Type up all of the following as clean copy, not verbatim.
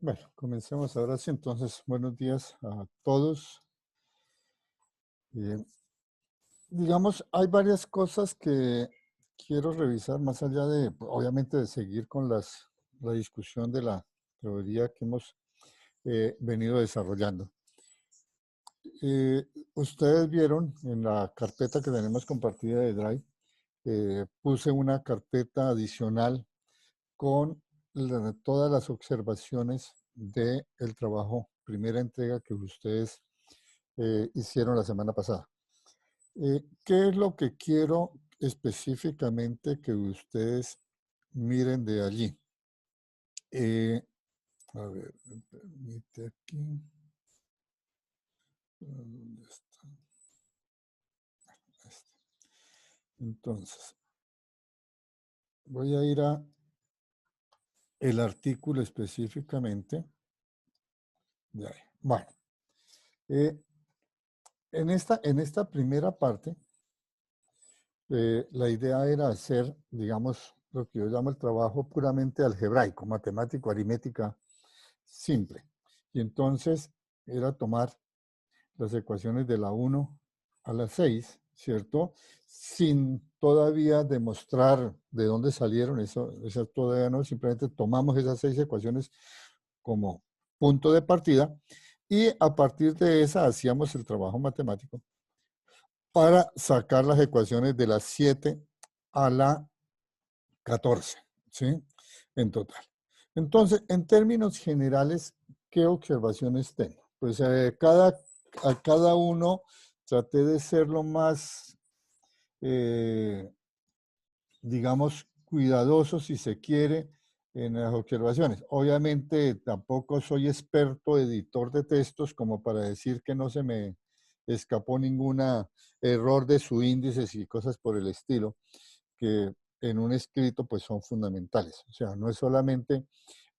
Bueno, comencemos ahora sí. Entonces, buenos días a todos. Eh, digamos, hay varias cosas que quiero revisar más allá de, obviamente, de seguir con la discusión de la teoría que hemos venido desarrollando. Ustedes vieron en la carpeta que tenemos compartida de Drive, puse una carpeta adicional con todas las observaciones del trabajo, primera entrega que ustedes hicieron la semana pasada. ¿Qué es lo que quiero específicamente que ustedes miren de allí? A ver, me permite aquí. ¿Dónde está? Este. Entonces, voy a ir a el artículo específicamente. De ahí. Bueno, en esta primera parte, la idea era hacer, digamos, lo que yo llamo el trabajo puramente algebraico, matemático, aritmética simple. Y entonces era tomar las ecuaciones de la 1 a la 6, ¿cierto? Sin todavía demostrar de dónde salieron, eso todavía no, simplemente tomamos esas 6 ecuaciones como punto de partida y a partir de esa hacíamos el trabajo matemático para sacar las ecuaciones de las 7 a la 14, ¿sí? En total. Entonces, en términos generales, ¿qué observaciones tengo? Pues a cada uno traté de ser lo más, digamos, cuidadoso, si se quiere, en las observaciones. Obviamente, tampoco soy experto editor de textos como para decir que no se me escapó ningún error de su índices y cosas por el estilo, que en un escrito pues son fundamentales. O sea, no es solamente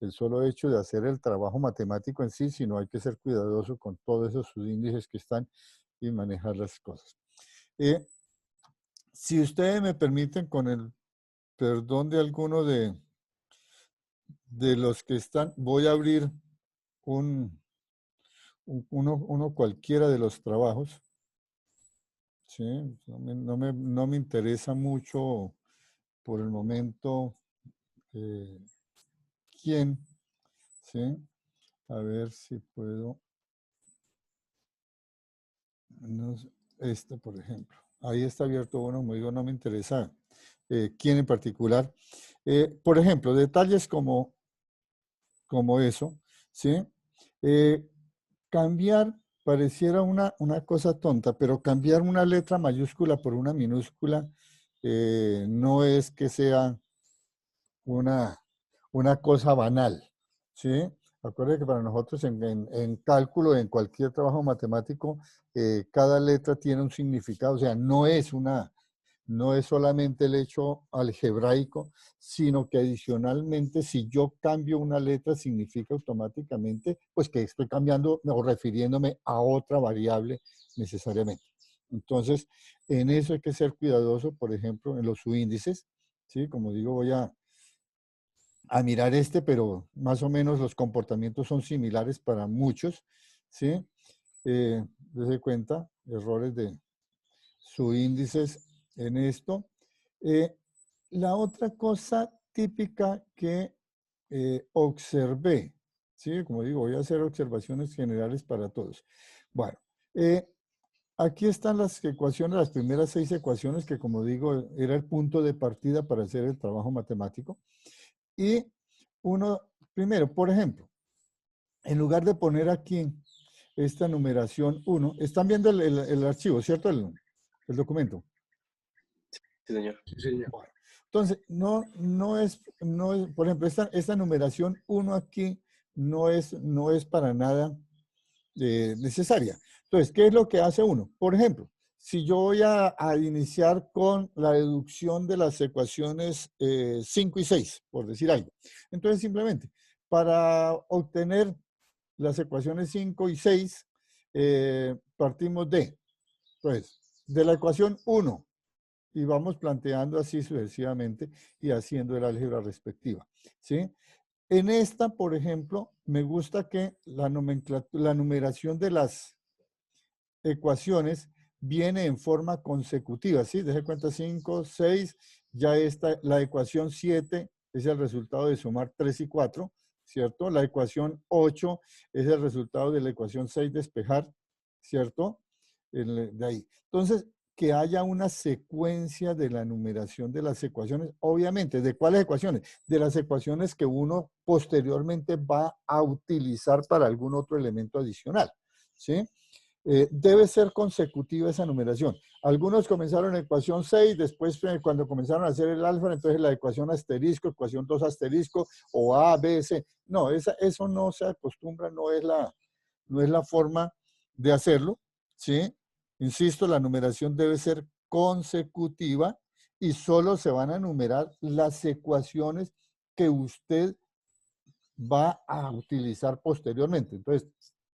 el solo hecho de hacer el trabajo matemático en sí, sino hay que ser cuidadoso con todos esos subíndices que están y manejar las cosas. Si ustedes me permiten, con el perdón de alguno de los que están, voy a abrir uno cualquiera de los trabajos. ¿Sí? No me interesa mucho por el momento quién, ¿sí? A ver si puedo. Este, por ejemplo. Ahí está abierto uno, como digo, no me interesa quién en particular. Por ejemplo, detalles como eso, ¿sí? Cambiar, pareciera una cosa tonta, pero cambiar una letra mayúscula por una minúscula no es que sea una, una cosa banal, ¿sí? Acuérdense que para nosotros en cálculo, en cualquier trabajo matemático, cada letra tiene un significado, o sea, no es solamente el hecho algebraico, sino que adicionalmente si yo cambio una letra significa automáticamente pues que estoy cambiando o refiriéndome a otra variable necesariamente. Entonces, en eso hay que ser cuidadoso, por ejemplo, en los subíndices, ¿sí? Como digo, voy a mirar este, pero más o menos los comportamientos son similares para muchos, ¿sí? Desde cuenta, errores de subíndices en esto. La otra cosa típica que observé, ¿sí? Como digo, voy a hacer observaciones generales para todos. Bueno, aquí están las ecuaciones, las primeras 6 ecuaciones que, como digo, era el punto de partida para hacer el trabajo matemático. Y uno, primero, por ejemplo, en lugar de poner aquí esta numeración 1, están viendo el archivo, ¿cierto? El documento. Sí, señor. Sí, señor. Bueno, entonces, no es, por ejemplo, esta numeración 1 aquí no es para nada necesaria. Entonces, ¿qué es lo que hace uno? Por ejemplo, si yo voy a iniciar con la deducción de las ecuaciones 5 y 6, por decir algo. Entonces, simplemente, para obtener las ecuaciones 5 y 6, partimos pues, de la ecuación 1 y vamos planteando así sucesivamente y haciendo el álgebra respectiva, ¿sí? En esta, por ejemplo, me gusta que la nomenclatura, la numeración de las ecuaciones viene en forma consecutiva, ¿sí? Deje cuenta 5, 6, ya está la ecuación 7 es el resultado de sumar 3 y 4, ¿cierto? La ecuación 8 es el resultado de la ecuación 6 despejar, ¿cierto? De ahí. Entonces, que haya una secuencia de la numeración de las ecuaciones, obviamente, ¿de cuáles ecuaciones? De las ecuaciones que uno posteriormente va a utilizar para algún otro elemento adicional, ¿sí? Debe ser consecutiva esa numeración. Algunos comenzaron en ecuación 6, después cuando comenzaron a hacer el álgebra, entonces la ecuación asterisco, ecuación 2 asterisco, o A, B, C. No, eso no se acostumbra, no es la forma de hacerlo, ¿sí? Insisto, la numeración debe ser consecutiva y solo se van a numerar las ecuaciones que usted va a utilizar posteriormente. Entonces,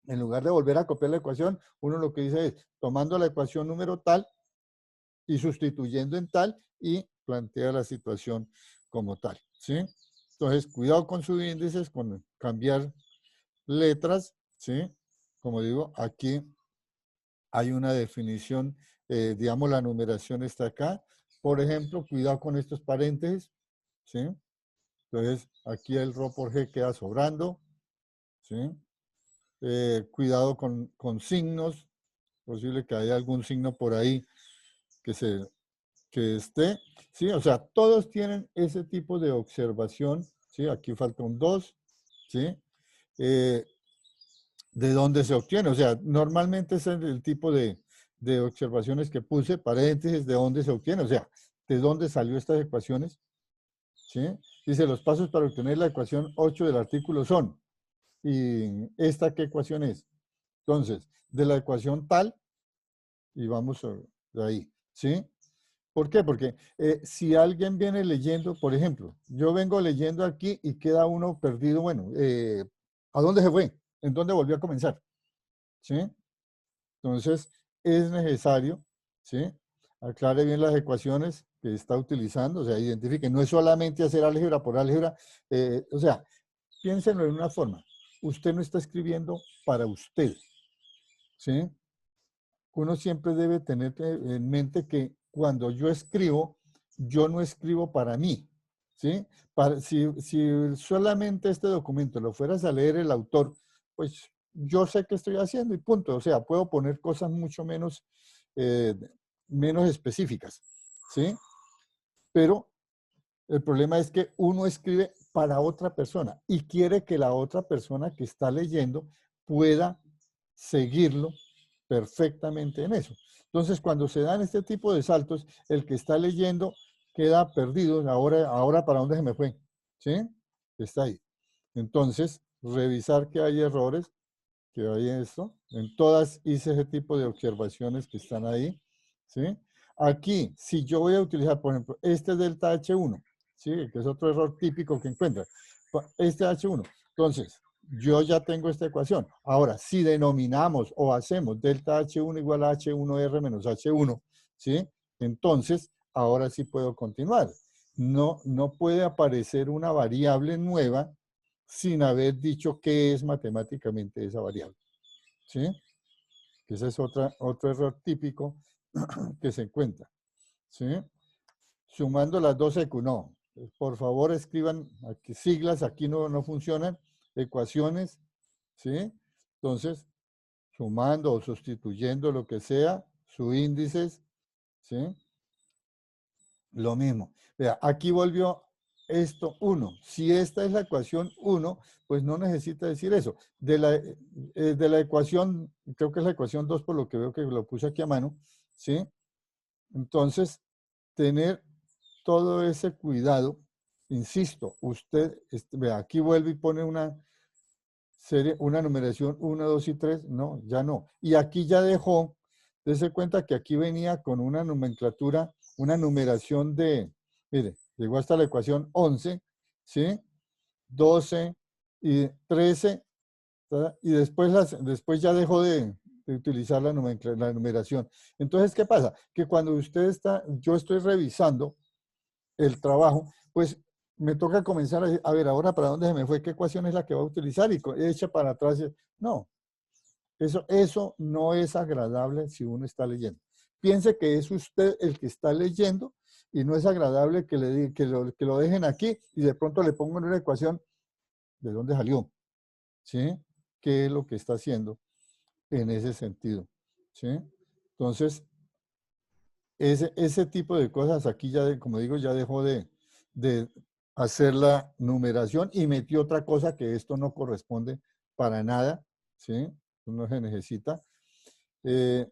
en lugar de volver a copiar la ecuación, uno lo que dice es tomando la ecuación número tal y sustituyendo en tal y plantea la situación como tal, ¿sí? Entonces, cuidado con sus índices, con cambiar letras, ¿sí? Como digo, aquí hay una definición, digamos, la numeración está acá. Por ejemplo, cuidado con estos paréntesis, ¿sí? Entonces, aquí el rho por G queda sobrando, ¿sí? Cuidado con signos, posible que haya algún signo por ahí que esté, ¿sí? O sea, todos tienen ese tipo de observación, ¿sí? Aquí falta un 2, ¿sí? ¿De dónde se obtiene? O sea, normalmente ese es el tipo de observaciones que puse, paréntesis, ¿de dónde se obtiene? O sea, ¿de dónde salió estas ecuaciones? ¿Sí? Dice, los pasos para obtener la ecuación 8 del artículo son, ¿y esta qué ecuación es? Entonces, de la ecuación tal, y vamos de ahí, ¿sí? ¿Por qué? Porque si alguien viene leyendo, por ejemplo, yo vengo leyendo aquí y queda uno perdido, bueno, ¿a dónde se fue? ¿En dónde volvió a comenzar? ¿Sí? Entonces, es necesario, ¿sí? Aclare bien las ecuaciones que está utilizando, o sea, identifique, no es solamente hacer álgebra por álgebra, o sea, piénsenlo de una forma, usted no está escribiendo para usted, ¿sí? Uno siempre debe tener en mente que cuando yo no escribo para mí, ¿sí? Si solamente este documento lo fueras a leer el autor, pues yo sé qué estoy haciendo y punto. O sea, puedo poner cosas mucho eh, menos específicas, ¿sí? Pero el problema es que uno escribe para otra persona y quiere que la otra persona que está leyendo pueda seguirlo perfectamente en eso. Entonces, cuando se dan este tipo de saltos, el que está leyendo queda perdido. Ahora ¿para dónde se me fue? ¿Sí? Está ahí. Entonces, revisar que hay errores, que hay esto. En todas hice ese tipo de observaciones que están ahí. ¿Sí? Aquí, si yo voy a utilizar, por ejemplo, este delta H1, ¿sí? Que es otro error típico que encuentra. Este H1. Entonces, yo ya tengo esta ecuación. Ahora, si denominamos o hacemos delta H1 igual a H1R menos H1, ¿sí? Entonces, ahora sí puedo continuar. No puede aparecer una variable nueva sin haber dicho qué es matemáticamente esa variable, ¿sí? Ese es otro error típico que se encuentra, ¿sí? Sumando las dos EQ, no. Por favor, escriban aquí, siglas, aquí no funcionan, ecuaciones, ¿sí? Entonces, sumando o sustituyendo lo que sea, su índices, ¿sí? Lo mismo. Vea, aquí volvió esto 1. Si esta es la ecuación 1, pues no necesita decir eso. De la ecuación, creo que es la ecuación 2 por lo que veo que lo puse aquí a mano, ¿sí? Entonces, tener todo ese cuidado, insisto, usted, vea, aquí vuelve y pone una serie, una numeración 1, 2 y 3, no, ya no. Y aquí ya dejó, dése cuenta que aquí venía con una nomenclatura, una numeración de, mire, llegó hasta la ecuación 11, ¿sí? 12 y 13, ¿verdad? Y después ya dejó de utilizar la numeración. Entonces, ¿qué pasa? Que cuando yo estoy revisando el trabajo, pues me toca comenzar a decir, a ver, ahora para dónde se me fue, qué ecuación es la que va a utilizar y echa para atrás. No, eso no es agradable si uno está leyendo. Piense que es usted el que está leyendo y no es agradable que lo dejen aquí y de pronto le pongan una ecuación de dónde salió, ¿sí? ¿Qué es lo que está haciendo en ese sentido? ¿Sí? Entonces, ese tipo de cosas aquí ya, como digo, ya dejó de hacer la numeración y metió otra cosa que esto no corresponde para nada, ¿sí? No se necesita. ¿Qué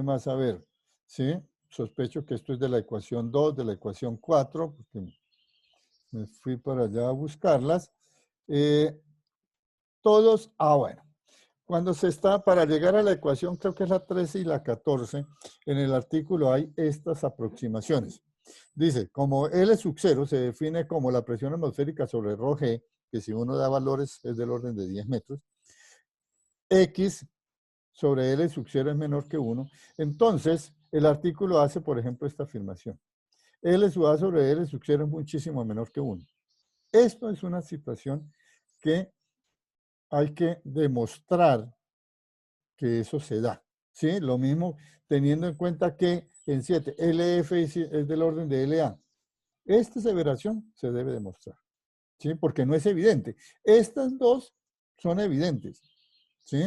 más? A ver, ¿sí? Sospecho que esto es de la ecuación 2, de la ecuación 4, porque me fui para allá a buscarlas. Todos, bueno, cuando se está, para llegar a la ecuación, creo que es la 13 y la 14, en el artículo hay estas aproximaciones. Dice, como L sub 0 se define como la presión atmosférica sobre ρ G, que si uno da valores es del orden de 10 metros, X sobre L sub 0 es menor que 1, entonces el artículo hace, por ejemplo, esta afirmación. L sub A sobre L sub 0 es muchísimo menor que 1. Esto es una situación que hay que demostrar que eso se da. ¿Sí? Lo mismo teniendo en cuenta que en 7 LF es del orden de LA. Esta aseveración se debe demostrar. ¿Sí? Porque no es evidente. Estas dos son evidentes. ¿Sí?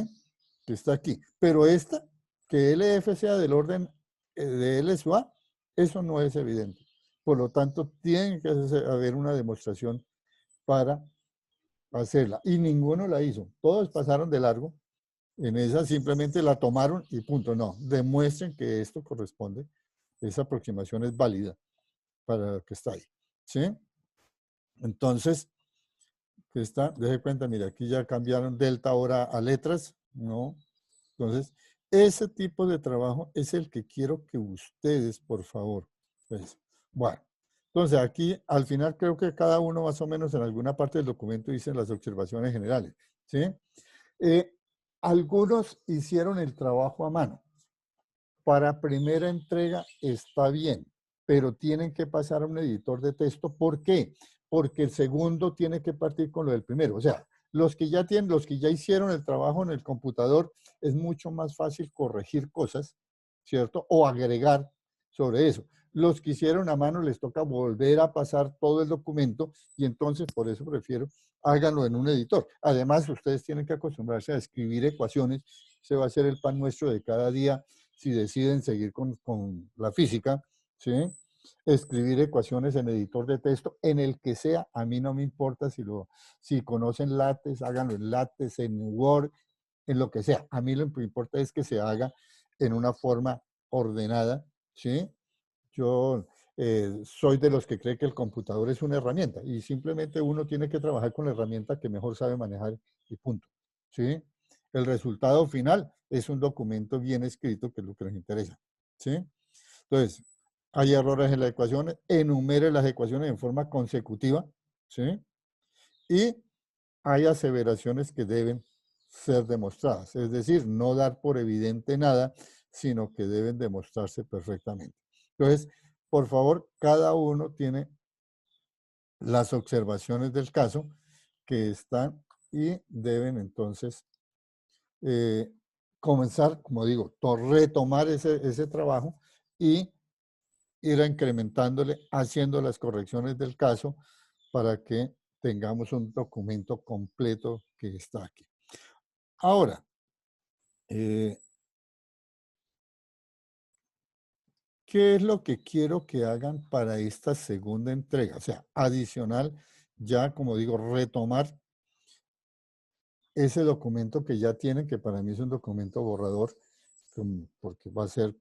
Que está aquí. Pero esta, que LF sea del orden de L sub A, eso no es evidente. Por lo tanto, tiene que haber una demostración para hacerla. Y ninguno la hizo. Todos pasaron de largo. En esa simplemente la tomaron y punto. No, demuestren que esto corresponde. Esa aproximación es válida para lo que está ahí. ¿Sí? Entonces, deje cuenta, mira, aquí ya cambiaron delta ahora a letras, ¿no? Entonces, ese tipo de trabajo es el que quiero que ustedes, por favor, pues, bueno. Entonces, aquí al final creo que cada uno más o menos en alguna parte del documento dice las observaciones generales, ¿sí? Algunos hicieron el trabajo a mano. Para primera entrega está bien, pero tienen que pasar a un editor de texto. ¿Por qué? Porque el segundo tiene que partir con lo del primero. O sea, los que ya hicieron el trabajo en el computador, es mucho más fácil corregir cosas, ¿cierto? O agregar sobre eso. Los que hicieron a mano les toca volver a pasar todo el documento y entonces por eso prefiero háganlo en un editor. Además, ustedes tienen que acostumbrarse a escribir ecuaciones. Ese va a ser el pan nuestro de cada día si deciden seguir con la física, ¿sí? Escribir ecuaciones en editor de texto, en el que sea, a mí no me importa si conocen LaTeX, háganlo en LaTeX, en Word, en lo que sea. A mí lo que importa es que se haga en una forma ordenada, ¿sí? Yo soy de los que cree que el computador es una herramienta y simplemente uno tiene que trabajar con la herramienta que mejor sabe manejar y punto, ¿sí? El resultado final es un documento bien escrito, que es lo que les interesa, ¿sí? Entonces, hay errores en las ecuaciones, enumere las ecuaciones en forma consecutiva, ¿sí? Y hay aseveraciones que deben ser demostradas, es decir, no dar por evidente nada, sino que deben demostrarse perfectamente. Entonces, por favor, cada uno tiene las observaciones del caso que están y deben entonces comenzar, como digo, retomar ese trabajo y ir incrementándole, haciendo las correcciones del caso para que tengamos un documento completo que está aquí. Ahora, ¿qué es lo que quiero que hagan para esta segunda entrega? O sea, adicional, ya como digo, retomar ese documento que ya tienen, que para mí es un documento borrador, porque va a ser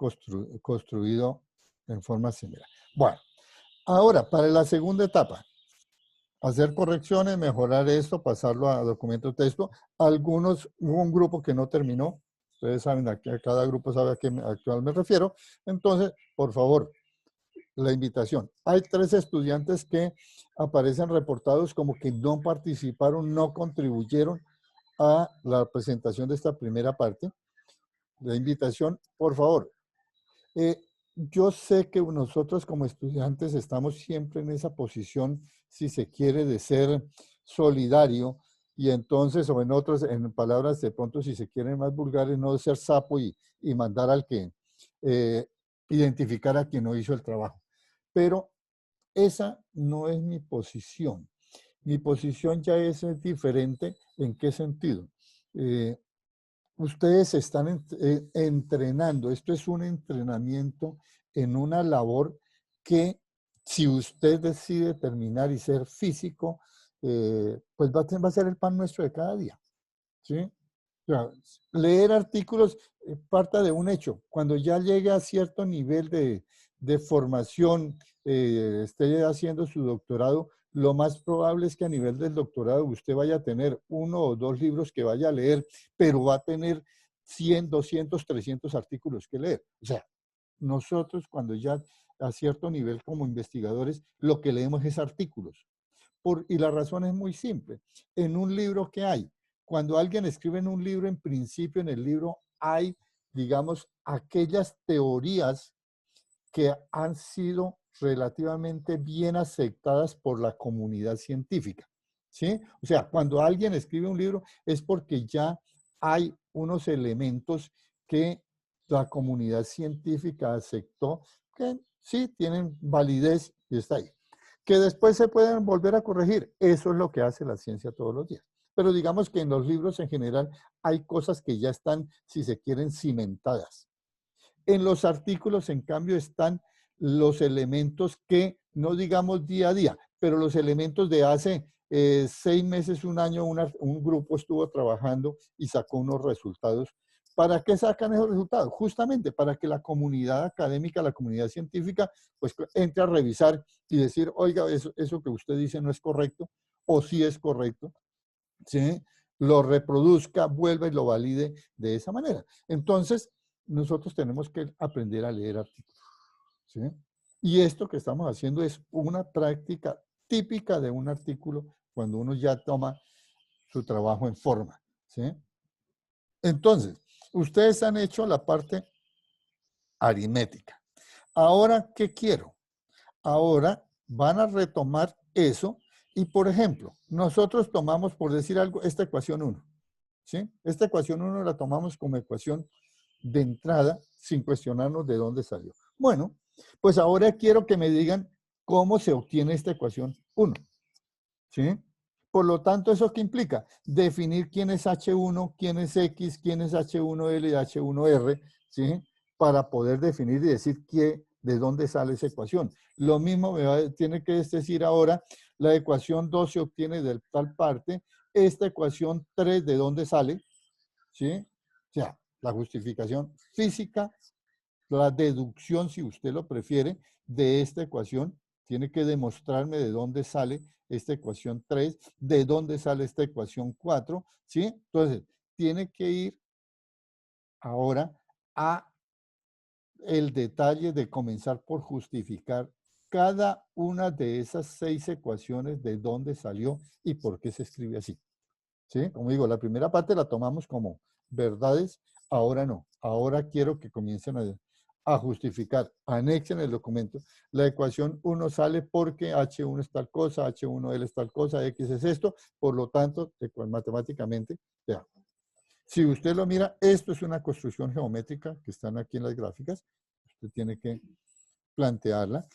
construido en forma similar. Bueno, ahora, para la segunda etapa, hacer correcciones, mejorar esto, pasarlo a documento de texto. Hubo un grupo que no terminó, ustedes saben, cada grupo sabe a cuál me refiero. Entonces, por favor, la invitación. Hay 3 estudiantes que aparecen reportados como que no participaron, no contribuyeron a la presentación de esta primera parte. La invitación, por favor, yo sé que nosotros como estudiantes estamos siempre en esa posición, si se quiere, de ser solidario y entonces, o en otras, en palabras de pronto, si se quieren más vulgares, no ser sapo y mandar al que eh, identificar a quien no hizo el trabajo. Pero esa no es mi posición. Mi posición ya es diferente. ¿En qué sentido? Eh, Ustedes están entrenando, esto es un entrenamiento en una labor que si usted decide terminar y ser físico, pues va a ser el pan nuestro de cada día, ¿sí? O sea, leer artículos parta de un hecho. Cuando ya llegue a cierto nivel de formación, esté haciendo su doctorado, lo más probable es que a nivel del doctorado usted vaya a tener 1 o 2 libros que vaya a leer, pero va a tener 100, 200, 300 artículos que leer. O sea, nosotros cuando ya a cierto nivel como investigadores, lo que leemos es artículos. Y la razón es muy simple. En un libro que hay, cuando alguien escribe en un libro, en principio en el libro hay, digamos, aquellas teorías que han sido relativamente bien aceptadas por la comunidad científica, ¿sí? O sea, cuando alguien escribe un libro es porque ya hay unos elementos que la comunidad científica aceptó que sí tienen validez y está ahí. Que después se pueden volver a corregir. Eso es lo que hace la ciencia todos los días. Pero digamos que en los libros en general hay cosas que ya están, si se quieren, cimentadas. En los artículos, en cambio, están los elementos que, no digamos día a día, pero los elementos de hace 6 meses, un año, un grupo estuvo trabajando y sacó unos resultados. ¿Para qué sacan esos resultados? Justamente para que la comunidad académica, la comunidad científica, pues entre a revisar y decir, oiga, eso que usted dice no es correcto, o sí es correcto, ¿sí? Lo reproduzca, vuelva y lo valide de esa manera. Entonces, nosotros tenemos que aprender a leer artículos, ¿sí? Y esto que estamos haciendo es una práctica típica de un artículo cuando uno ya toma su trabajo en forma, ¿sí? Entonces, ustedes han hecho la parte aritmética. Ahora, ¿qué quiero? Ahora van a retomar eso y, por ejemplo, nosotros tomamos, por decir algo, esta ecuación 1. ¿Sí? Esta ecuación 1 la tomamos como ecuación de entrada sin cuestionarnos de dónde salió. Bueno, pues ahora quiero que me digan cómo se obtiene esta ecuación 1. ¿Sí? Por lo tanto, ¿eso qué implica? Definir quién es H1, quién es X, quién es H1L y H1R, ¿sí? Para poder definir y decir de dónde sale esa ecuación. Lo mismo tiene que decir ahora, la ecuación 2 se obtiene de tal parte, esta ecuación 3 de dónde sale, ¿sí? O sea, la justificación física, la deducción, si usted lo prefiere, de esta ecuación, tiene que demostrarme de dónde sale esta ecuación 3, de dónde sale esta ecuación 4, ¿sí? Entonces, tiene que ir ahora a el detalle de comenzar por justificar cada una de esas 6 ecuaciones, de dónde salió y por qué se escribe así. ¿Sí? Como digo, la primera parte la tomamos como verdades, ahora no. Ahora quiero que comiencen a justificar, anexen el documento. La ecuación 1 sale porque H1 es tal cosa, H1L es tal cosa, X es esto, por lo tanto, matemáticamente, ya. Si usted lo mira, esto es una construcción geométrica que están aquí en las gráficas. Usted tiene que plantearla.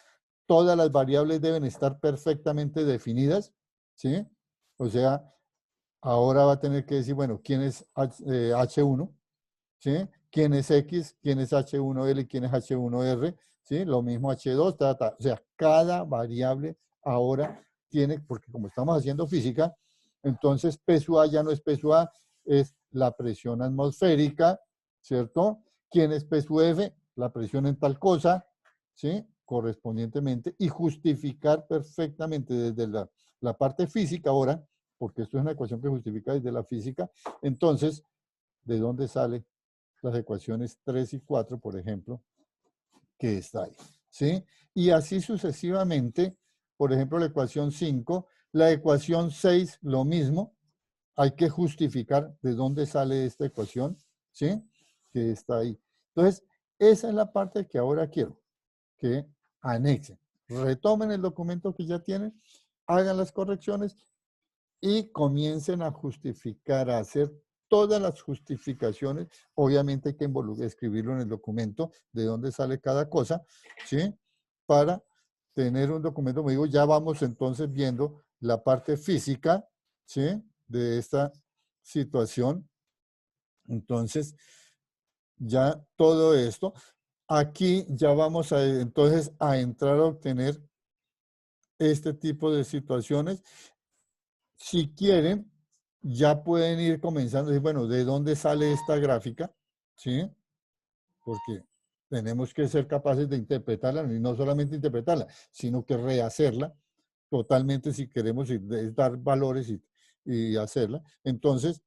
Todas las variables deben estar perfectamente definidas, ¿sí? O sea, ahora va a tener que decir, bueno, ¿quién es H1? ¿Sí? ¿Quién es X? ¿Quién es H1L? ¿Quién es H1R? ¿Sí? Lo mismo H2, O sea, cada variable ahora tiene, porque como estamos haciendo física, entonces P sub A ya no es P sub A, es la presión atmosférica, ¿cierto? ¿Quién es P sub F? La presión en tal cosa, ¿sí? Correspondientemente, y justificar perfectamente desde la parte física ahora, porque esto es una ecuación que justifica desde la física, entonces, ¿de dónde salen las ecuaciones 3 y 4, por ejemplo, que está ahí? ¿Sí? Y así sucesivamente, por ejemplo, la ecuación 5, la ecuación 6, lo mismo, hay que justificar de dónde sale esta ecuación, ¿sí? Que está ahí. Entonces, esa es la parte que ahora quiero. que anexen. Retomen el documento que ya tienen, hagan las correcciones y comiencen a justificar, a hacer todas las justificaciones. Obviamente hay que escribirlo en el documento de dónde sale cada cosa, ¿sí? Para tener un documento, como digo, ya vamos entonces viendo la parte física, ¿sí? De esta situación. Entonces, ya todo esto, aquí ya vamos a entonces a entrar a obtener este tipo de situaciones. Si quieren, ya pueden ir comenzando a decir, bueno, ¿de dónde sale esta gráfica? ¿Sí? Porque tenemos que ser capaces de interpretarla, y no solamente interpretarla, sino que rehacerla totalmente si queremos dar valores y hacerla. Entonces,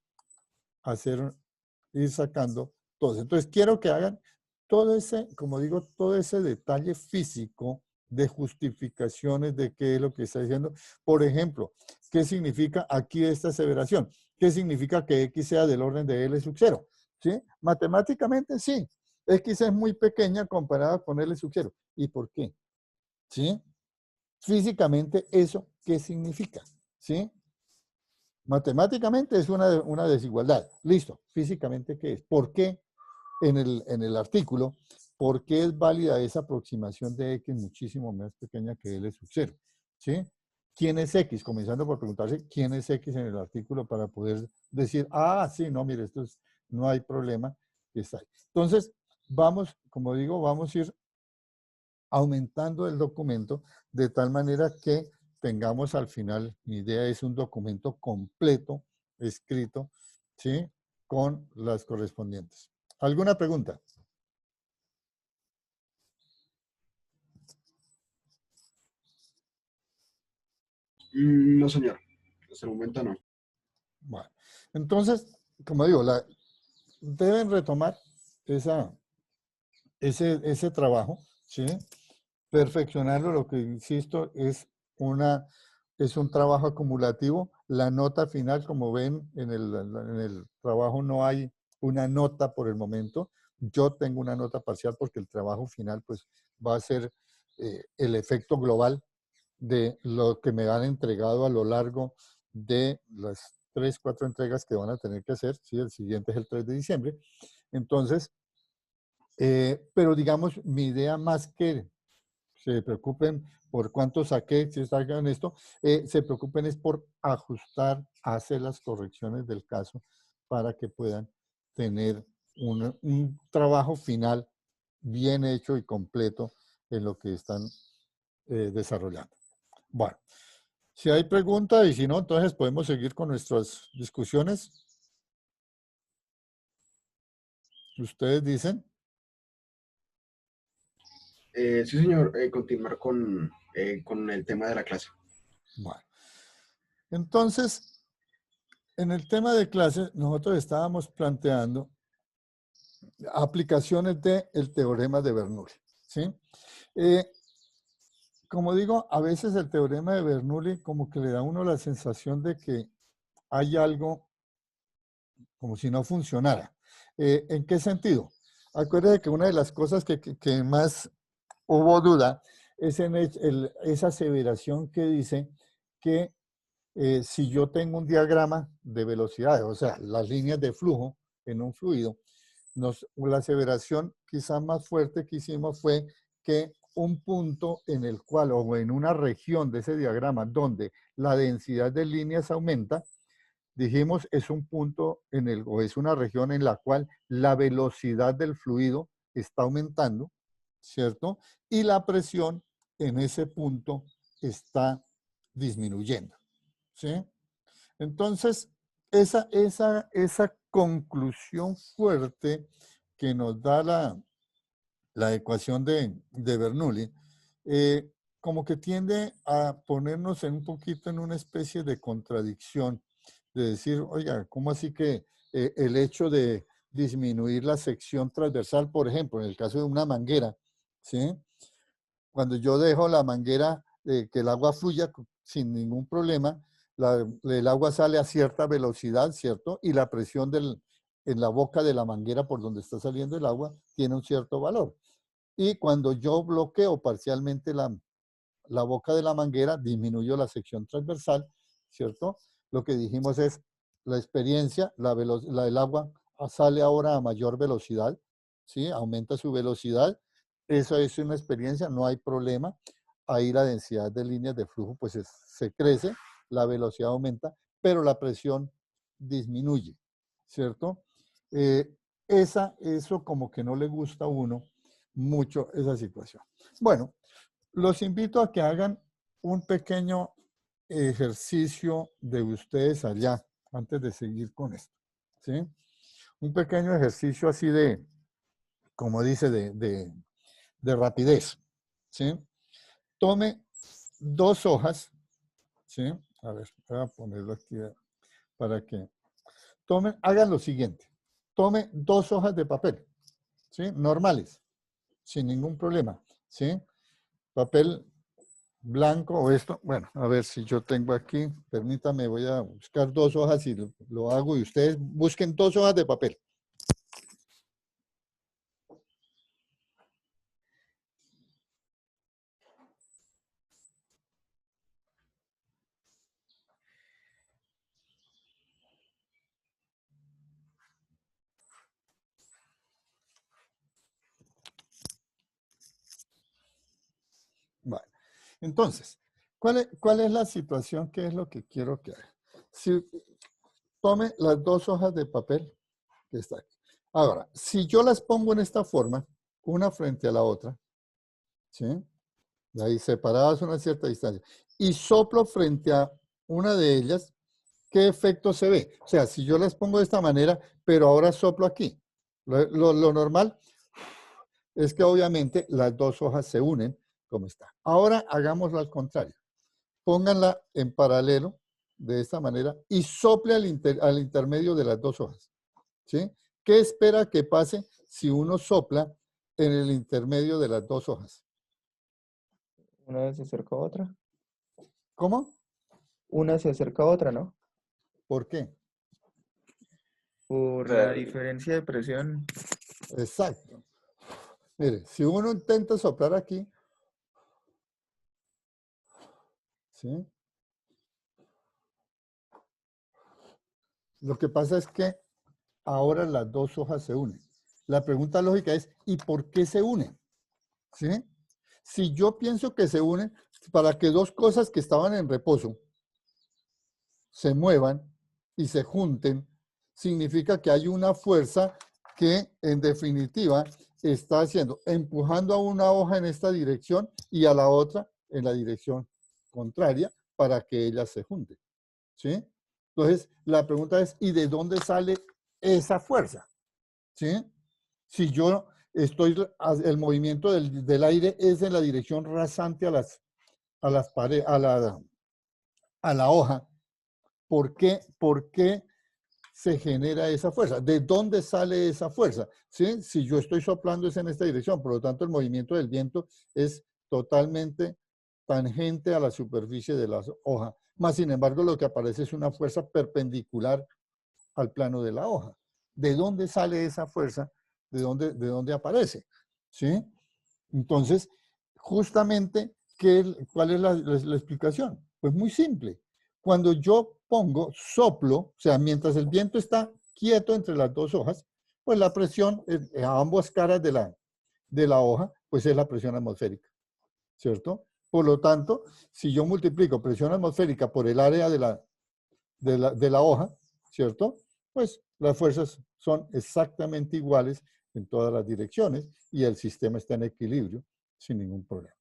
ir sacando todo. Entonces, quiero que hagan todo ese, como digo, todo ese detalle físico de justificaciones de qué es lo que está diciendo. Por ejemplo, ¿qué significa aquí esta aseveración? ¿Qué significa que X sea del orden de L sub 0? ¿Sí? Matemáticamente, sí. X es muy pequeña comparada con L sub 0. ¿Y por qué? ¿Sí? Físicamente, ¿eso qué significa? ¿Sí? Matemáticamente es una desigualdad. Listo. Físicamente, ¿qué es? ¿Por qué en el artículo? ¿Por qué es válida esa aproximación de X muchísimo más pequeña que L sub 0? ¿Sí? ¿Quién es X? Comenzando por preguntarse quién es X en el artículo para poder decir, ah, sí, no, mire, no hay problema. Está ahí. Entonces, vamos, como digo, vamos a ir aumentando el documento de tal manera que tengamos al final, mi idea es un documento completo, escrito, ¿sí? Con las correspondientes. ¿Alguna pregunta? No, señor. Hasta el momento no. Bueno, entonces, como digo, deben retomar ese trabajo, ¿sí? Perfeccionarlo, lo que insisto, es un trabajo acumulativo. La nota final, como ven, en el trabajo no hay una nota por el momento. Yo tengo una nota parcial porque el trabajo final pues, va a ser el efecto global de lo que me han entregado a lo largo de las 3, 4 entregas que van a tener que hacer. ¿Sí? El siguiente es el 3 de diciembre. Entonces, pero digamos, mi idea más que se preocupen por cuánto saqué, si sacan esto, se preocupen es por ajustar, hacer las correcciones del caso para que puedan tener un trabajo final bien hecho y completo en lo que están desarrollando. Bueno, si hay preguntas y si no, entonces podemos seguir con nuestras discusiones. Ustedes dicen. Sí, señor. Continuar con el tema de la clase. Bueno, entonces, en el tema de clase, nosotros estábamos planteando aplicaciones del teorema de Bernoulli, ¿sí? Como digo, a veces el teorema de Bernoulli como que le da a uno la sensación de que hay algo como si no funcionara. ¿En qué sentido? Acuérdense que una de las cosas que más hubo duda es en esa aseveración que dice que si yo tengo un diagrama de velocidades, o sea, las líneas de flujo en un fluido, la aseveración quizá más fuerte que hicimos fue que un punto en el cual, o en una región de ese diagrama donde la densidad de líneas aumenta, dijimos es un punto o es una región en la cual la velocidad del fluido está aumentando, ¿cierto? Y la presión en ese punto está disminuyendo, ¿sí? Entonces, esa conclusión fuerte que nos da la ecuación de Bernoulli, como que tiende a ponernos un poquito en una especie de contradicción, de decir, oiga, ¿cómo así que el hecho de disminuir la sección transversal, por ejemplo, en el caso de una manguera, ¿sí? Cuando yo dejo la manguera, que el agua fluya sin ningún problema, el agua sale a cierta velocidad, ¿cierto? Y la presión en la boca de la manguera por donde está saliendo el agua tiene un cierto valor. Y cuando yo bloqueo parcialmente la boca de la manguera, disminuyo la sección transversal, ¿cierto? Lo que dijimos es la experiencia, el agua sale ahora a mayor velocidad, ¿sí? Aumenta su velocidad. Eso es una experiencia, no hay problema. Ahí la densidad de líneas de flujo pues se crece, la velocidad aumenta, pero la presión disminuye, ¿cierto? Eso como que no le gusta a uno mucho esa situación. Bueno, los invito a que hagan un pequeño ejercicio de ustedes allá, antes de seguir con esto, ¿sí? Un pequeño ejercicio así de, como dice, de rapidez, ¿sí? Tome 2 hojas, ¿sí? A ver, voy a ponerlo aquí para que hagan lo siguiente. Tome 2 hojas de papel, ¿sí? Normales, sin ningún problema, ¿sí? Papel blanco o esto. Bueno, a ver si yo tengo aquí. Permítame, voy a buscar 2 hojas y lo hago. Y ustedes busquen 2 hojas de papel. Bueno, entonces, ¿cuál es la situación? ¿Qué es lo que quiero que haga? Si tome las 2 hojas de papel que está aquí. Ahora, si yo las pongo en esta forma, una frente a la otra, ¿sí? De ahí separadas a una cierta distancia, y soplo frente a una de ellas, ¿qué efecto se ve? O sea, si yo las pongo de esta manera, pero ahora soplo aquí, lo normal es que obviamente las 2 hojas se unen como está. Ahora hagámoslo al contrario. Pónganla en paralelo de esta manera y sople al intermedio de las 2 hojas, ¿sí? ¿Qué espera que pase si uno sopla en el intermedio de las 2 hojas? Una se acerca a otra. ¿Cómo? Una se acerca a otra, ¿no? ¿Por qué? Por la diferencia de presión. Exacto. Mire, si uno intenta soplar aquí, ¿sí? Lo que pasa es que ahora las 2 hojas se unen. La pregunta lógica es, ¿y por qué se unen? ¿Sí? Si yo pienso que se unen para que 2 cosas que estaban en reposo se muevan y se junten, significa que hay una fuerza que en definitiva está haciendo, empujando a una hoja en esta dirección y a la otra en la dirección contraria para que ellas se junten, ¿sí? Entonces, la pregunta es, ¿y de dónde sale esa fuerza? ¿Sí? Si yo el movimiento del aire es en la dirección rasante a las paredes, a la hoja, ¿por qué se genera esa fuerza? ¿De dónde sale esa fuerza? ¿Sí? Si yo estoy soplando es en esta dirección, por lo tanto el movimiento del viento es totalmente tangente a la superficie de la hoja. Más sin embargo, lo que aparece es una fuerza perpendicular al plano de la hoja. ¿De dónde sale esa fuerza? ¿De dónde aparece? ¿Sí? Entonces, justamente, ¿cuál es la explicación? Pues muy simple. Cuando yo soplo, o sea, mientras el viento está quieto entre las 2 hojas, pues la presión a ambas caras de la hoja, pues es la presión atmosférica, ¿cierto? Por lo tanto, si yo multiplico presión atmosférica por el área de la hoja, ¿cierto? Pues las fuerzas son exactamente iguales en todas las direcciones y el sistema está en equilibrio sin ningún problema,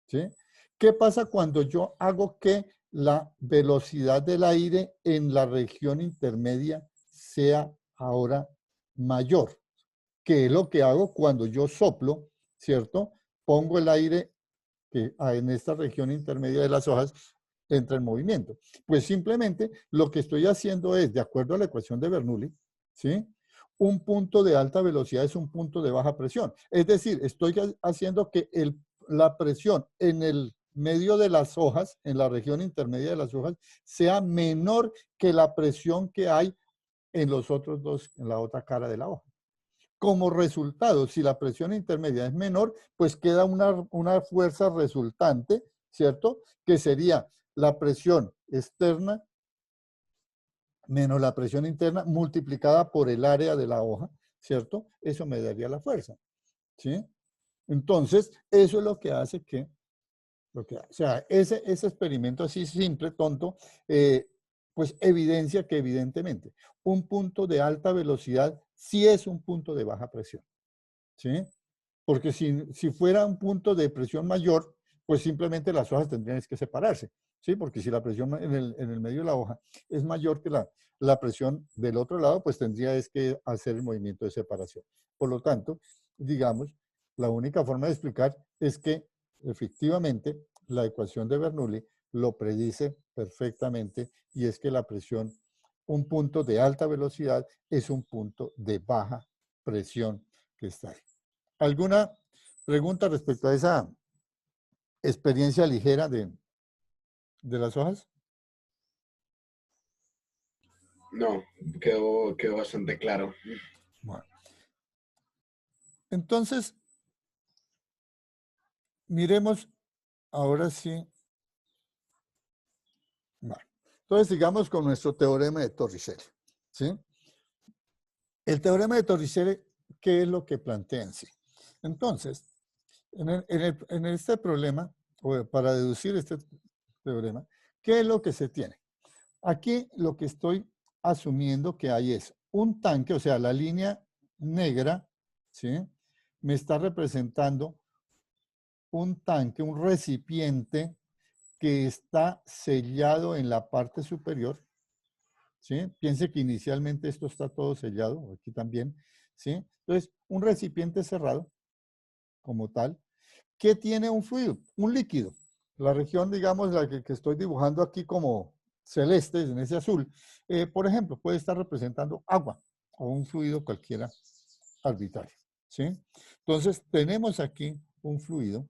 ¿sí? ¿Qué pasa cuando yo hago que la velocidad del aire en la región intermedia sea ahora mayor? ¿Qué es lo que hago cuando yo soplo, ¿cierto? Pongo el aire que en esta región intermedia de las hojas entra en movimiento. Pues simplemente lo que estoy haciendo es, de acuerdo a la ecuación de Bernoulli, ¿sí? Un punto de alta velocidad es un punto de baja presión. Es decir, estoy haciendo que la presión en el medio de las hojas, en la región intermedia de las hojas, sea menor que la presión que hay en los otros dos, en la otra cara de la hoja. como resultado, si la presión intermedia es menor, pues queda una fuerza resultante, ¿cierto? Que sería la presión externa menos la presión interna multiplicada por el área de la hoja, ¿cierto? Eso me daría la fuerza, ¿sí? Entonces, eso es lo que hace que, o sea, ese experimento así simple, tonto, pues evidencia que evidentemente un punto de alta velocidad sí es un punto de baja presión, ¿sí? Porque si fuera un punto de presión mayor, pues simplemente las hojas tendrían que separarse, ¿sí? Porque si la presión en el medio de la hoja es mayor que la presión del otro lado, pues tendría que hacer el movimiento de separación. Por lo tanto, digamos, la única forma de explicar es que efectivamente la ecuación de Bernoulli lo predice perfectamente y es que la presión, un punto de alta velocidad es un punto de baja presión que está ahí. ¿Alguna pregunta respecto a esa experiencia ligera de las hojas? No, quedó bastante claro. Bueno. Entonces, miremos ahora sí. Bueno. Entonces, sigamos con nuestro teorema de Torricelli, ¿sí? El teorema de Torricelli, ¿qué es lo que plantea en sí? Entonces, en este problema, o para deducir este teorema, ¿qué es lo que se tiene? Aquí lo que estoy asumiendo que hay es un tanque, o sea, la línea negra, ¿sí? Me está representando un tanque, un recipiente que está sellado en la parte superior, ¿sí? Piense que inicialmente esto está todo sellado, aquí también, ¿sí? Entonces, un recipiente cerrado, como tal, que tiene un fluido, un líquido. La región, digamos, la que estoy dibujando aquí como celeste, en ese azul, por ejemplo, puede estar representando agua o un fluido cualquiera arbitrario, ¿sí? Entonces, tenemos aquí un fluido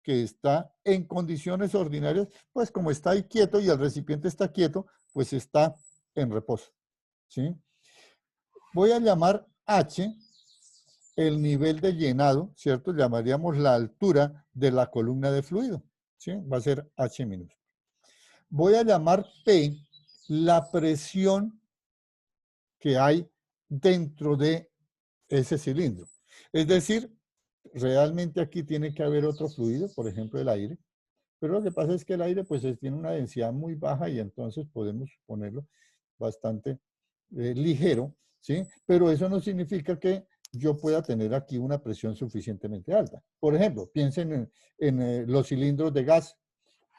que está en condiciones ordinarias, pues como está ahí quieto y el recipiente está quieto, pues está en reposo, ¿sí? Voy a llamar H el nivel de llenado, ¿cierto? Llamaríamos la altura de la columna de fluido, ¿sí? Va a ser H minúscula. Voy a llamar P la presión que hay dentro de ese cilindro. Es decir, realmente aquí tiene que haber otro fluido, por ejemplo el aire, pero lo que pasa es que el aire pues tiene una densidad muy baja y entonces podemos ponerlo bastante ligero, ¿sí? Pero eso no significa que yo pueda tener aquí una presión suficientemente alta. Por ejemplo, piensen en los cilindros de gas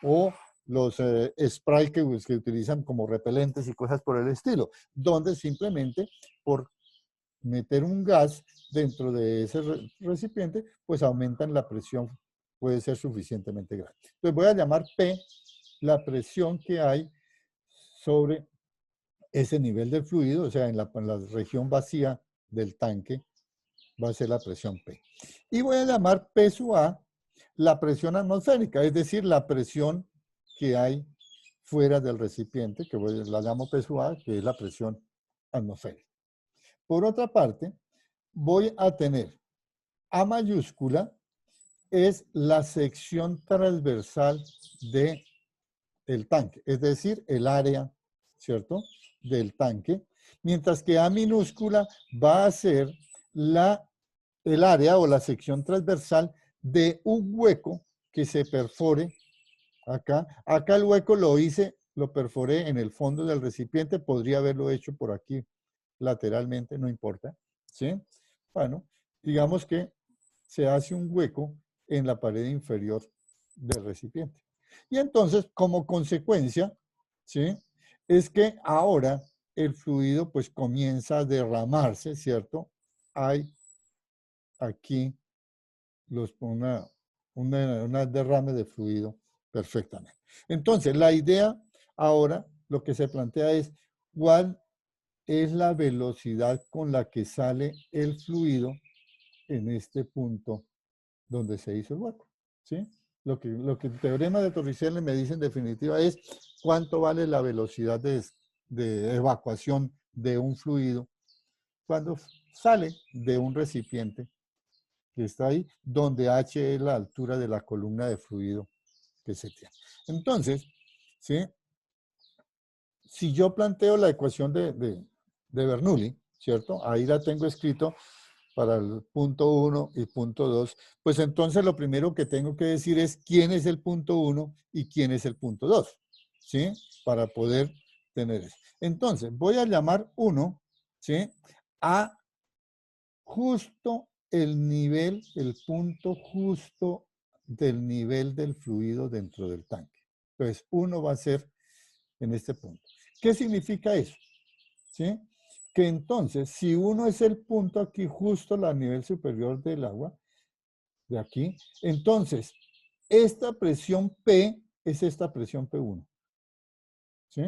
o los spray que utilizan como repelentes y cosas por el estilo, donde simplemente por meter un gas dentro de ese recipiente, pues aumentan la presión, puede ser suficientemente grande. Entonces voy a llamar P la presión que hay sobre ese nivel del fluido, o sea, en la región vacía del tanque, va a ser la presión P. Y voy a llamar P sub A la presión atmosférica, es decir, la presión que hay fuera del recipiente, que la llamo P sub A, que es la presión atmosférica. Por otra parte, voy a tener A mayúscula, es la sección transversal del tanque, es decir, el área, ¿cierto?, del tanque, mientras que A minúscula va a ser el área o la sección transversal de un hueco que se perfore acá. Acá el hueco lo perforé en el fondo del recipiente, podría haberlo hecho por aquí lateralmente, no importa, ¿sí? Bueno, digamos que se hace un hueco en la pared inferior del recipiente. Y entonces, como consecuencia, ¿sí? Es que ahora el fluido pues comienza a derramarse, ¿cierto? Hay aquí una derrame de fluido perfectamente. Entonces, la idea ahora, lo que se plantea es cuál es la velocidad con la que sale el fluido en este punto donde se hizo el hueco, ¿sí? Lo que el teorema de Torricelli me dice en definitiva es cuánto vale la velocidad de evacuación de un fluido cuando sale de un recipiente que está ahí, donde H es la altura de la columna de fluido que se tiene. Entonces, ¿sí? Si yo planteo la ecuación de Bernoulli, ¿cierto? Ahí la tengo escrito para el punto 1 y punto 2, pues entonces lo primero que tengo que decir es quién es el punto 1 y quién es el punto 2, ¿sí? Para poder tener eso. Entonces, voy a llamar 1, ¿sí? A justo el nivel, el punto justo del nivel del fluido dentro del tanque. Entonces, 1 va a ser en este punto. ¿Qué significa eso? ¿Sí? Que entonces, si 1 es el punto aquí justo a nivel superior del agua, de aquí, entonces, esta presión P es esta presión P1. ¿Sí?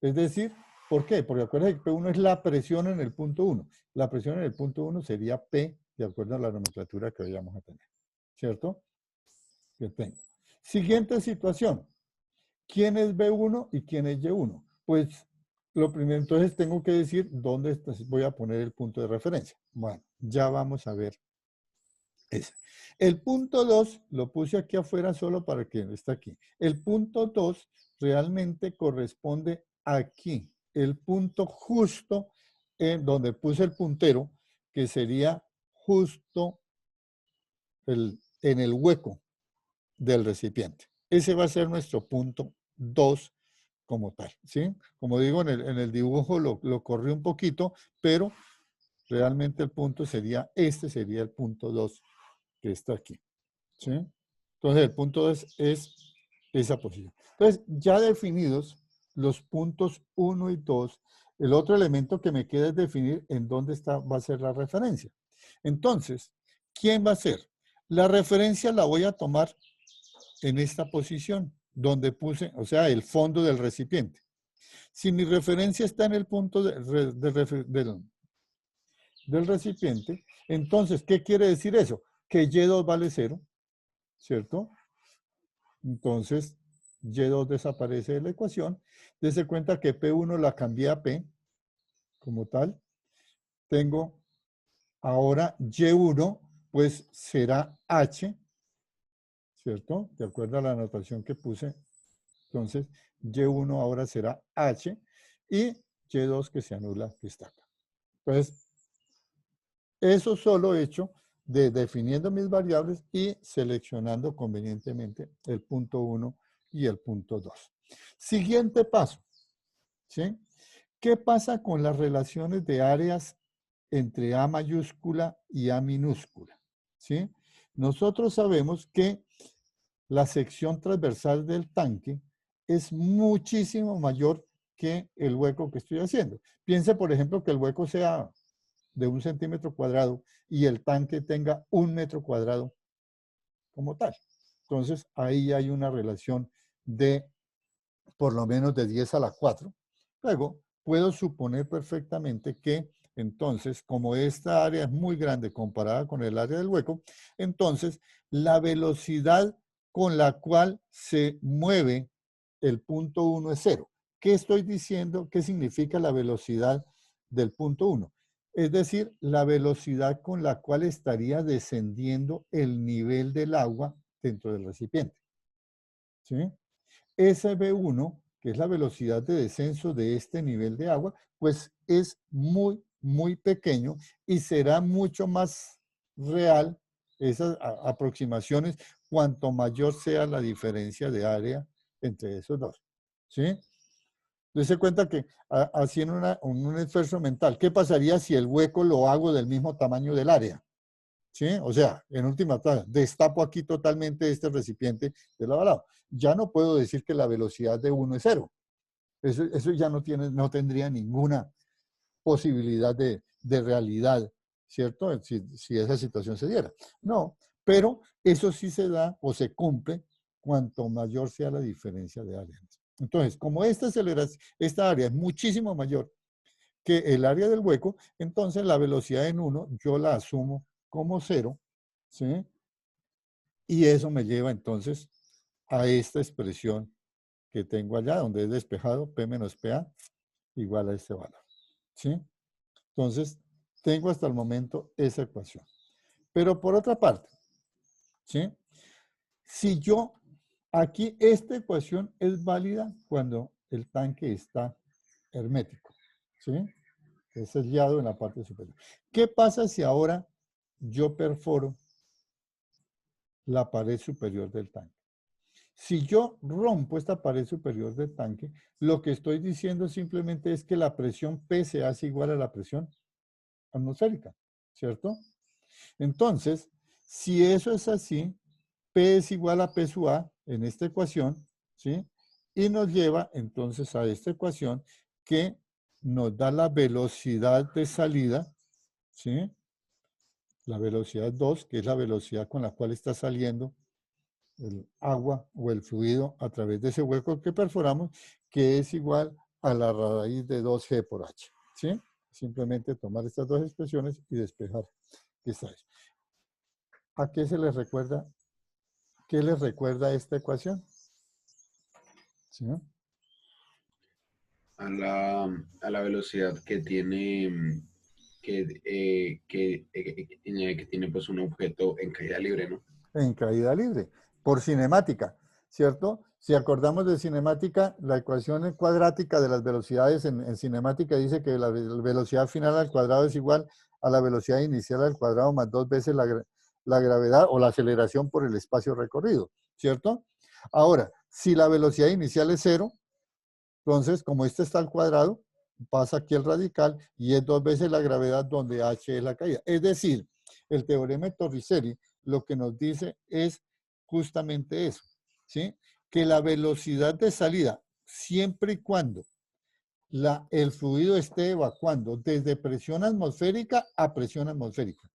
Es decir, ¿por qué? Porque acuérdense que P1 es la presión en el punto 1. La presión en el punto 1 sería P, de acuerdo a la nomenclatura que hoy vamos a tener. ¿Cierto? Que tengo. Siguiente situación. ¿Quién es B1 y quién es Y1? Pues lo primero, entonces tengo que decir dónde voy a poner el punto de referencia. Bueno, ya vamos a ver ese. El punto 2 lo puse aquí afuera solo para que está aquí. El punto 2 realmente corresponde aquí. El punto justo en donde puse el puntero, que sería justo en el hueco del recipiente. Ese va a ser nuestro punto 2 como tal, ¿sí? Como digo, en el dibujo lo corrí un poquito, pero realmente el punto sería, este sería el punto 2 que está aquí, ¿sí? Entonces, el punto 2 es esa posición. Entonces, ya definidos los puntos 1 y 2, el otro elemento que me queda es definir en dónde va a ser la referencia. Entonces, ¿quién va a ser? La referencia la voy a tomar en esta posición, donde puse, o sea, el fondo del recipiente. Si mi referencia está en el punto del recipiente, entonces, ¿qué quiere decir eso? Que Y2 vale 0, ¿cierto? Entonces, Y2 desaparece de la ecuación. Dese cuenta que P1 la cambié a P, como tal. Tengo ahora Y1, pues será H, ¿cierto? De acuerdo a la anotación que puse. Entonces, Y1 ahora será H y Y2 que se anula, que está acá. Entonces, eso solo hecho de definiendo mis variables y seleccionando convenientemente el punto 1 y el punto 2. Siguiente paso, ¿sí? ¿Qué pasa con las relaciones de áreas entre A mayúscula y A minúscula? ¿Sí? Nosotros sabemos que la sección transversal del tanque es muchísimo mayor que el hueco que estoy haciendo. Piense, por ejemplo, que el hueco sea de 1 centímetro cuadrado y el tanque tenga 1 metro cuadrado como tal. Entonces, ahí hay una relación de por lo menos de 10 a la 4. Luego, puedo suponer perfectamente que entonces, como esta área es muy grande comparada con el área del hueco, entonces la velocidad con la cual se mueve el punto 1 es 0. ¿Qué estoy diciendo? ¿Qué significa la velocidad del punto 1? Es decir, la velocidad con la cual estaría descendiendo el nivel del agua dentro del recipiente. ¿Sí? SB1, que es la velocidad de descenso de este nivel de agua, pues es muy, muy pequeño y será mucho más real esas aproximaciones cuanto mayor sea la diferencia de área entre esos dos. ¿Sí? Dese cuenta que haciendo un esfuerzo mental, ¿qué pasaría si el hueco lo hago del mismo tamaño del área? ¿Sí? O sea, en última, destapo aquí totalmente este recipiente de lado a lado. Ya no puedo decir que la velocidad de 1 es 0. Eso ya no tendría ninguna posibilidad de realidad, ¿cierto? Si esa situación se diera. No, pero eso sí se da o se cumple cuanto mayor sea la diferencia de área. Entonces, como esta área es muchísimo mayor que el área del hueco, entonces la velocidad en 1 yo la asumo como 0, ¿sí? Y eso me lleva entonces a esta expresión que tengo allá, donde es despejado P menos PA igual a este valor, ¿sí? Entonces, Tengo hasta el momento esa ecuación. Pero por otra parte, ¿sí? Si yo, aquí esta ecuación es válida cuando el tanque está hermético, ¿sí? Es sellado en la parte superior. ¿Qué pasa si ahora yo perforo la pared superior del tanque? Si yo rompo esta pared superior del tanque, lo que estoy diciendo simplemente es que la presión P se hace igual a la presión atmosférica, ¿cierto? Entonces, si eso es así, P es igual a P sub A en esta ecuación, ¿sí? Y nos lleva entonces a esta ecuación que nos da la velocidad de salida, ¿sí? La velocidad 2, que es la velocidad con la cual está saliendo el agua o el fluido a través de ese hueco que perforamos, que es igual a la raíz de 2G por H, ¿sí? Simplemente tomar estas dos expresiones y despejar que está eso. ¿A qué se les recuerda? ¿Qué les recuerda esta ecuación? ¿Sí? A la velocidad que tiene, que tiene pues un objeto en caída libre, ¿no? En caída libre, por cinemática, ¿cierto? Si acordamos de cinemática, la ecuación cuadrática de las velocidades en cinemática dice que la velocidad final al cuadrado es igual a la velocidad inicial al cuadrado más 2 veces la gravedad o la aceleración por el espacio recorrido, ¿cierto? Ahora, si la velocidad inicial es 0, entonces, como este está al cuadrado, pasa aquí el radical y es 2 veces la gravedad donde h es la caída. Es decir, el teorema de Torricelli lo que nos dice es justamente eso, ¿sí? Que la velocidad de salida, siempre y cuando el fluido esté evacuando desde presión atmosférica a presión atmosférica,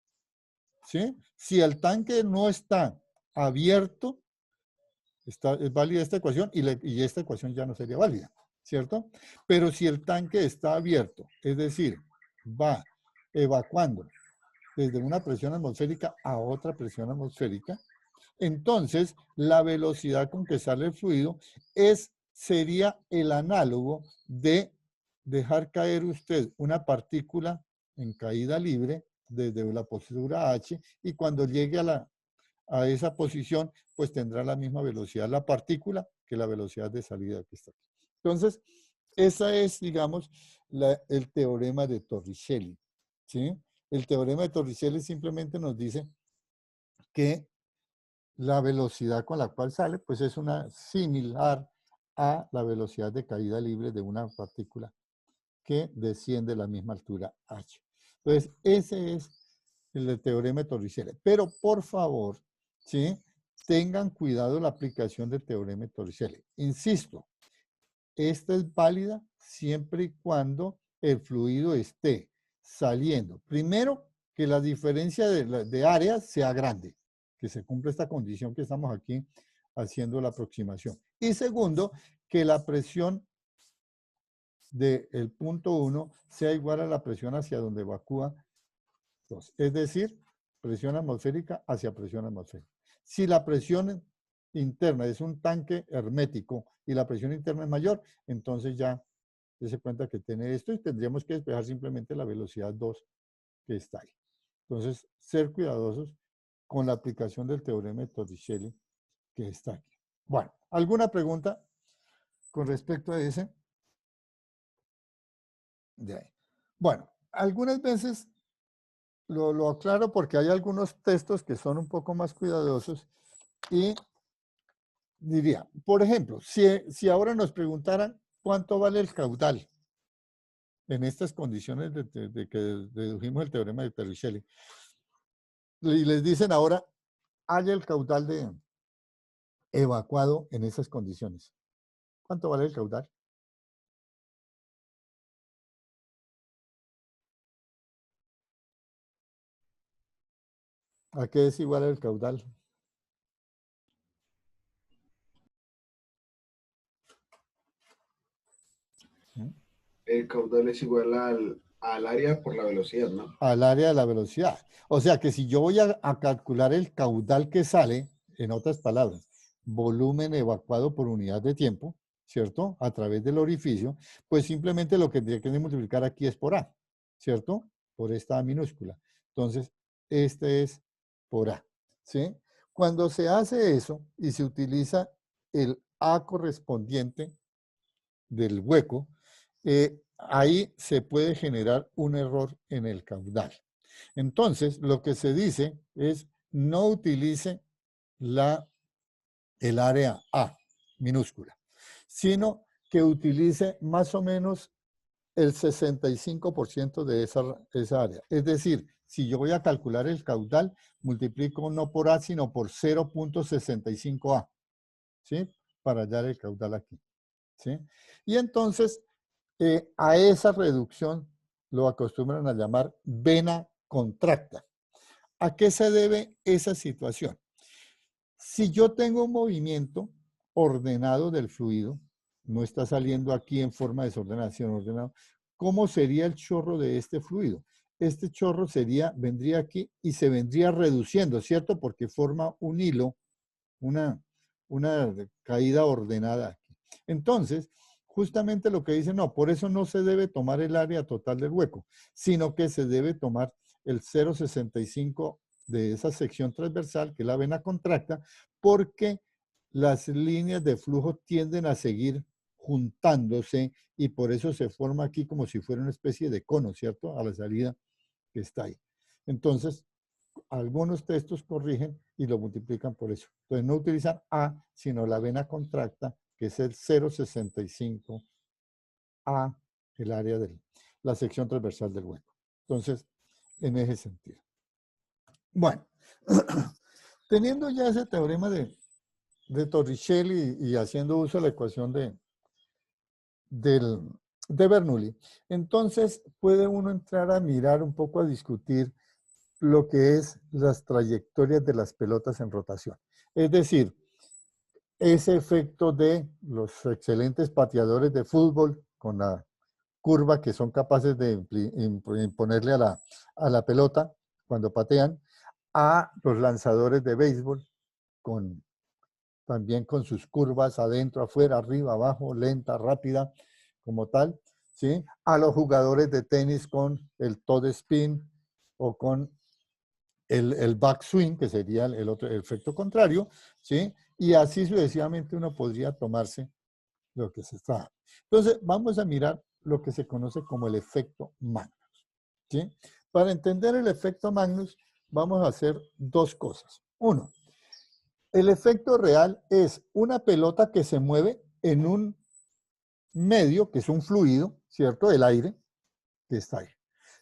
¿sí? Si el tanque no está abierto, es válida esta ecuación y esta ecuación ya no sería válida, ¿cierto? Pero si el tanque está abierto, es decir, va evacuando desde una presión atmosférica a otra presión atmosférica, entonces la velocidad con que sale el fluido sería el análogo de dejar caer usted una partícula en caída libre desde la postura H y cuando llegue a esa posición, pues tendrá la misma velocidad la partícula que la velocidad de salida que está aquí. Entonces, esa es, digamos, el teorema de Torricelli, ¿sí? El teorema de Torricelli simplemente nos dice que la velocidad con la cual sale, pues es una similar a la velocidad de caída libre de una partícula que desciende a la misma altura h. Entonces, ese es el teorema de Torricelli. Pero, por favor, ¿sí? Tengan cuidado en la aplicación del teorema de Torricelli. Insisto, esta es válida siempre y cuando el fluido esté saliendo. Primero, que la diferencia de área sea grande, que se cumpla esta condición que estamos aquí haciendo la aproximación. Y segundo, que la presión del punto 1 sea igual a la presión hacia donde evacúa 2. Es decir, presión atmosférica hacia presión atmosférica. Si la presión interna es un tanque hermético y la presión interna es mayor, entonces ya se cuenta que tiene esto y tendríamos que despejar simplemente la velocidad 2 que está ahí. Entonces, ser cuidadosos con la aplicación del teorema de Torricelli que está aquí. Bueno, ¿alguna pregunta con respecto a ese? De ahí. Bueno, algunas veces lo aclaro porque hay algunos textos que son un poco más cuidadosos y diría, por ejemplo, si ahora nos preguntaran cuánto vale el caudal en estas condiciones de que dedujimos el teorema de Torricelli, y les dicen ahora, hay el caudal evacuado en esas condiciones. ¿Cuánto vale el caudal? ¿A qué es igual el caudal? El caudal es igual al área por la velocidad, ¿no? Al área de la velocidad. O sea que si yo voy a calcular el caudal que sale, en otras palabras, volumen evacuado por unidad de tiempo, ¿cierto? A través del orificio, pues simplemente lo que tendría que multiplicar aquí es por A, ¿cierto? por esta A minúscula. Entonces, este es por A, ¿sí? Cuando se hace eso y se utiliza el A correspondiente del hueco, ahí se puede generar un error en el caudal. Entonces, lo que se dice es no utilice el área A minúscula, sino que utilice más o menos el 65% de esa área. Es decir, si yo voy a calcular el caudal, multiplico no por A, sino por 0.65A, ¿sí? Para hallar el caudal aquí, ¿sí? Y entonces, a esa reducción lo acostumbran a llamar vena contracta. ¿A qué se debe esa situación? Si yo tengo un movimiento ordenado del fluido, no está saliendo aquí en forma desordenada, sino ordenado, ¿cómo sería el chorro de este fluido? Este chorro vendría aquí y se vendría reduciendo, ¿cierto? Porque forma un hilo, una caída ordenada aquí. Entonces, justamente lo que dice, no, por eso no se debe tomar el área total del hueco, sino que se debe tomar el 0,65 de esa sección transversal, que es la vena contracta, porque las líneas de flujo tienden a seguir juntándose y por eso se forma aquí como si fuera una especie de cono, ¿cierto? A la salida que está ahí. Entonces, algunos textos corrigen y lo multiplican por eso. Entonces, no utilizan A, sino la vena contracta, que es el 0,65 A, el área de la sección transversal del hueco. Entonces, en ese sentido. Bueno, teniendo ya ese teorema de Torricelli y haciendo uso de la ecuación de Bernoulli, entonces puede uno entrar a mirar un poco, a discutir lo que es las trayectorias de las pelotas en rotación. Es decir, ese efecto de los excelentes pateadores de fútbol con la curva que son capaces de imponerle a la pelota cuando patean, a los lanzadores de béisbol también con sus curvas adentro, afuera, arriba, abajo, lenta, rápida, como tal, ¿sí? A los jugadores de tenis con el toe spin o con el backswing, que sería el otro el efecto contrario, ¿sí? Y así sucesivamente uno podría tomarse lo que se está. Entonces, vamos a mirar lo que se conoce como el efecto Magnus, ¿sí? Para entender el efecto Magnus, vamos a hacer dos cosas. Uno, el efecto real es una pelota que se mueve en un medio, que es un fluido, ¿cierto? El aire, que está ahí.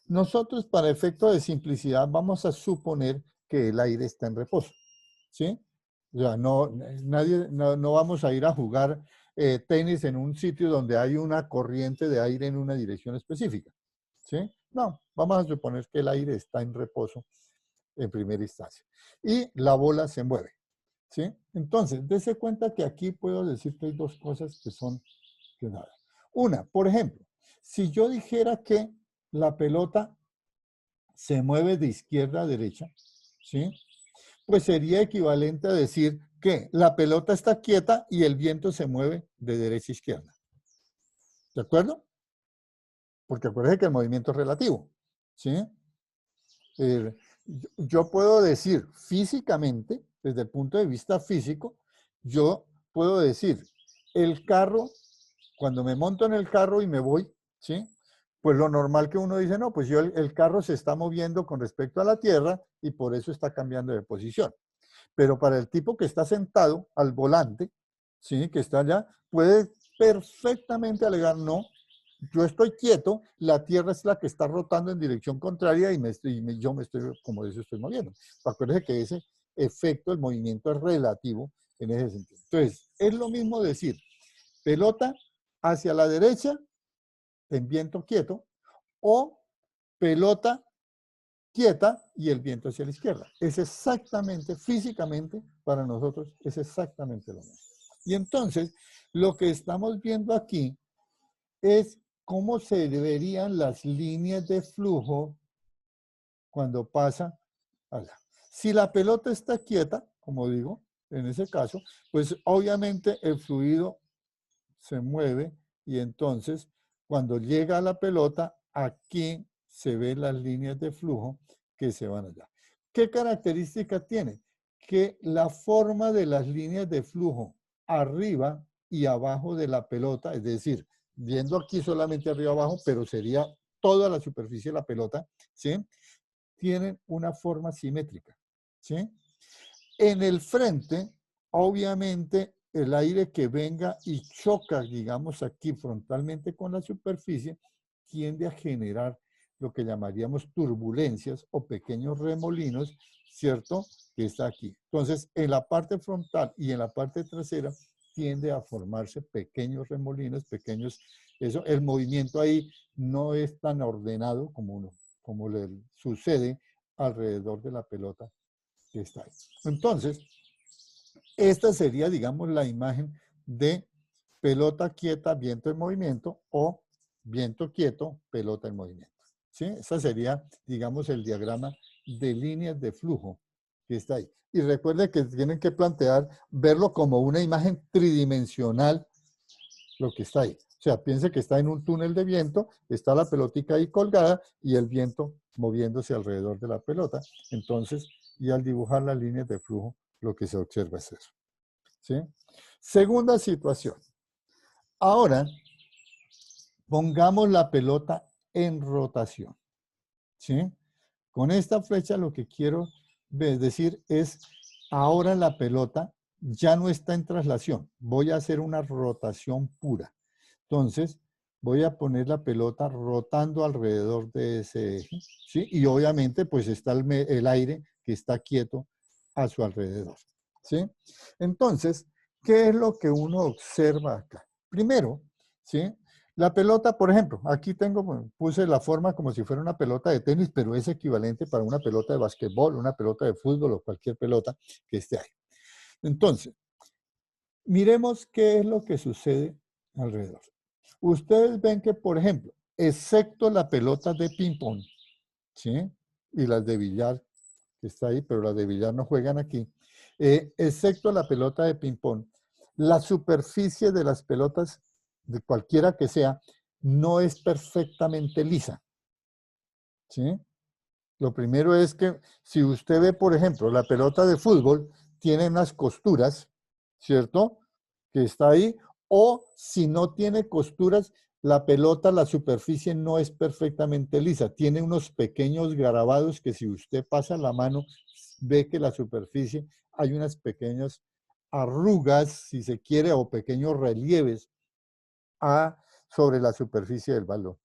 Nosotros, para efecto de simplicidad, vamos a suponer que el aire está en reposo, ¿sí? O sea, no vamos a ir a jugar tenis en un sitio donde hay una corriente de aire en una dirección específica, ¿sí? No, vamos a suponer que el aire está en reposo en primera instancia. Y la bola se mueve, ¿sí? Entonces, dése cuenta que aquí puedo decir que hay dos cosas que son que nada. Una, por ejemplo, si yo dijera que la pelota se mueve de izquierda a derecha, ¿sí? Pues sería equivalente a decir que la pelota está quieta y el viento se mueve de derecha a izquierda. ¿De acuerdo? Porque acuérdense que el movimiento es relativo, ¿sí? Yo puedo decir físicamente, desde el punto de vista físico, yo puedo decir, el carro, cuando me monto en el carro y me voy, ¿sí? Pues lo normal que uno dice, no, pues el carro se está moviendo con respecto a la tierra y por eso está cambiando de posición. Pero para el tipo que está sentado al volante, ¿sí? Que está allá, puede perfectamente alegar, no, yo estoy quieto, la Tierra es la que está rotando en dirección contraria y yo me estoy, como eso estoy moviendo. Acuérdense que ese efecto, el movimiento es relativo en ese sentido. Entonces, es lo mismo decir, pelota hacia la derecha en viento quieto o pelota quieta y el viento hacia la izquierda. Es exactamente, físicamente, para nosotros, es exactamente lo mismo. Y entonces, lo que estamos viendo aquí es cómo se verían las líneas de flujo cuando pasa a la. Si la pelota está quieta, como digo, en ese caso, pues obviamente el fluido se mueve y entonces cuando llega a la pelota, aquí se ven las líneas de flujo que se van allá. ¿Qué característica tiene? Que la forma de las líneas de flujo arriba y abajo de la pelota, es decir, viendo aquí solamente arriba abajo, pero sería toda la superficie de la pelota, ¿sí? Tienen una forma simétrica, ¿sí? En el frente, obviamente, el aire que venga y choca, digamos, aquí frontalmente con la superficie, tiende a generar lo que llamaríamos turbulencias o pequeños remolinos, ¿cierto? Que está aquí. Entonces, en la parte frontal y en la parte trasera tiende a formarse pequeños remolinos, pequeños, eso, el movimiento ahí no es tan ordenado como le sucede alrededor de la pelota que está ahí. Entonces, esta sería, digamos, la imagen de pelota quieta, viento en movimiento o viento quieto, pelota en movimiento. ¿Sí? Ese sería, digamos, el diagrama de líneas de flujo que está ahí. Y recuerde que tienen que plantear, verlo como una imagen tridimensional, lo que está ahí. O sea, piense que está en un túnel de viento, está la pelotica ahí colgada y el viento moviéndose alrededor de la pelota. Entonces, y al dibujar las líneas de flujo, lo que se observa es eso. ¿Sí? Segunda situación. Ahora, pongamos la pelota en rotación. ¿Sí? Con esta flecha lo que quiero decir es, ahora la pelota ya no está en traslación. Voy a hacer una rotación pura. Entonces, voy a poner la pelota rotando alrededor de ese eje, ¿sí? Y obviamente, pues está el aire que está quieto a su alrededor, ¿sí? Entonces, ¿qué es lo que uno observa acá? Primero, ¿sí? La pelota, por ejemplo, aquí puse la forma como si fuera una pelota de tenis, pero es equivalente para una pelota de basquetbol, una pelota de fútbol o cualquier pelota que esté ahí. Entonces, miremos qué es lo que sucede alrededor. Ustedes ven que, por ejemplo, excepto la pelota de ping-pong, ¿sí? Y las de billar, que está ahí, pero las de billar no juegan aquí, excepto la pelota de ping-pong, la superficie de las pelotas, de cualquiera que sea, no es perfectamente lisa, ¿sí? Lo primero es que si usted ve, por ejemplo, la pelota de fútbol, tiene unas costuras, ¿cierto? Que está ahí. O si no tiene costuras, la pelota, la superficie no es perfectamente lisa. Tiene unos pequeños grabados que si usted pasa la mano, ve que la superficie, hay unas pequeñas arrugas, si se quiere, o pequeños relieves sobre la superficie del balón.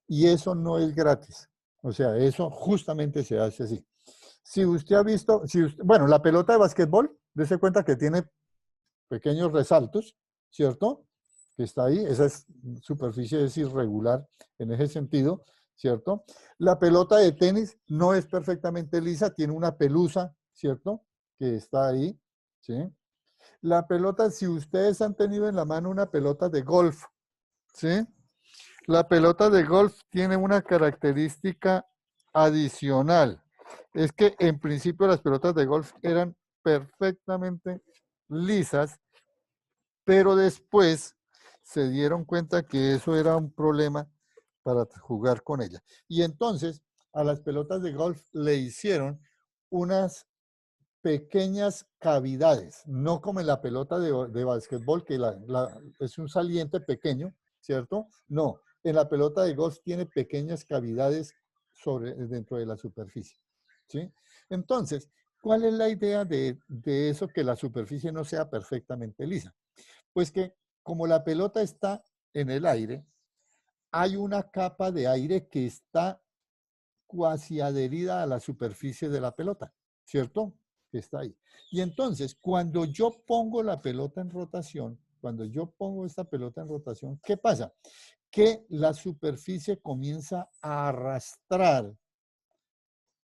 Y eso no es gratis. O sea, eso justamente se hace así. Si usted ha visto, bueno, la pelota de basquetbol, dése cuenta que tiene pequeños resaltos, ¿cierto? Que está ahí, esa superficie es irregular en ese sentido, ¿cierto? La pelota de tenis no es perfectamente lisa, tiene una pelusa, ¿cierto? Que está ahí, ¿sí? La pelota, si ustedes han tenido en la mano una pelota de golf, ¿sí? La pelota de golf tiene una característica adicional. Es que en principio las pelotas de golf eran perfectamente lisas, pero después se dieron cuenta que eso era un problema para jugar con ella. Y entonces a las pelotas de golf le hicieron unas pequeñas cavidades, no como en la pelota de básquetbol, que es un saliente pequeño, ¿cierto? No, en la pelota de golf tiene pequeñas cavidades dentro de la superficie, ¿sí? Entonces, ¿cuál es la idea de eso que la superficie no sea perfectamente lisa? Pues que como la pelota está en el aire, hay una capa de aire que está cuasi adherida a la superficie de la pelota, ¿cierto? Que está ahí. Y entonces, cuando yo pongo la pelota en rotación, cuando yo pongo esta pelota en rotación, ¿qué pasa? Que la superficie comienza a arrastrar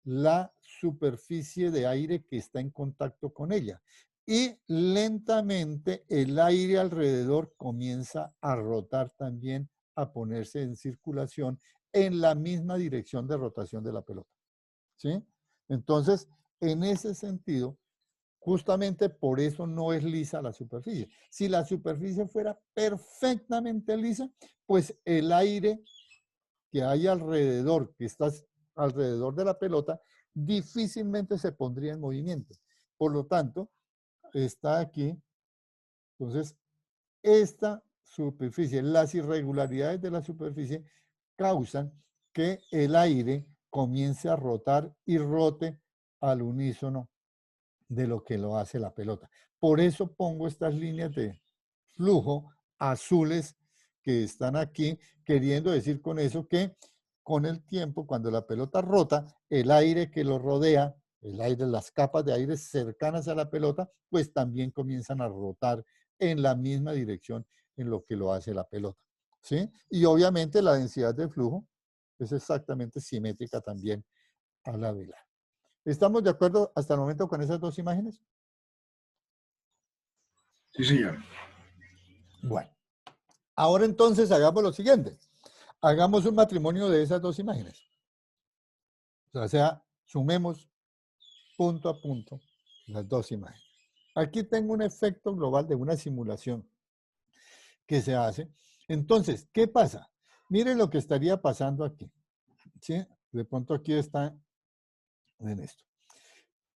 la superficie de aire que está en contacto con ella. Y lentamente el aire alrededor comienza a rotar también, a ponerse en circulación en la misma dirección de rotación de la pelota. ¿Sí? Entonces, en ese sentido, justamente por eso no es lisa la superficie. Si la superficie fuera perfectamente lisa, pues el aire que hay alrededor, que estás alrededor de la pelota, difícilmente se pondría en movimiento. Por lo tanto, está aquí. Entonces, esta superficie, las irregularidades de la superficie causan que el aire comience a rotar y rote al unísono de lo que lo hace la pelota. Por eso pongo estas líneas de flujo azules que están aquí, queriendo decir con eso que con el tiempo, cuando la pelota rota, el aire que lo rodea, el aire, las capas de aire cercanas a la pelota, pues también comienzan a rotar en la misma dirección en lo que lo hace la pelota, ¿sí? Y obviamente la densidad de flujo es exactamente simétrica también a la de la. ¿Estamos de acuerdo hasta el momento con esas dos imágenes? Sí, señor. Bueno, ahora entonces hagamos lo siguiente. Hagamos un matrimonio de esas dos imágenes. O sea, sumemos punto a punto las dos imágenes. Aquí tengo un efecto global de una simulación que se hace. Entonces, ¿qué pasa? Miren lo que estaría pasando aquí. ¿Sí? De pronto aquí está en esto.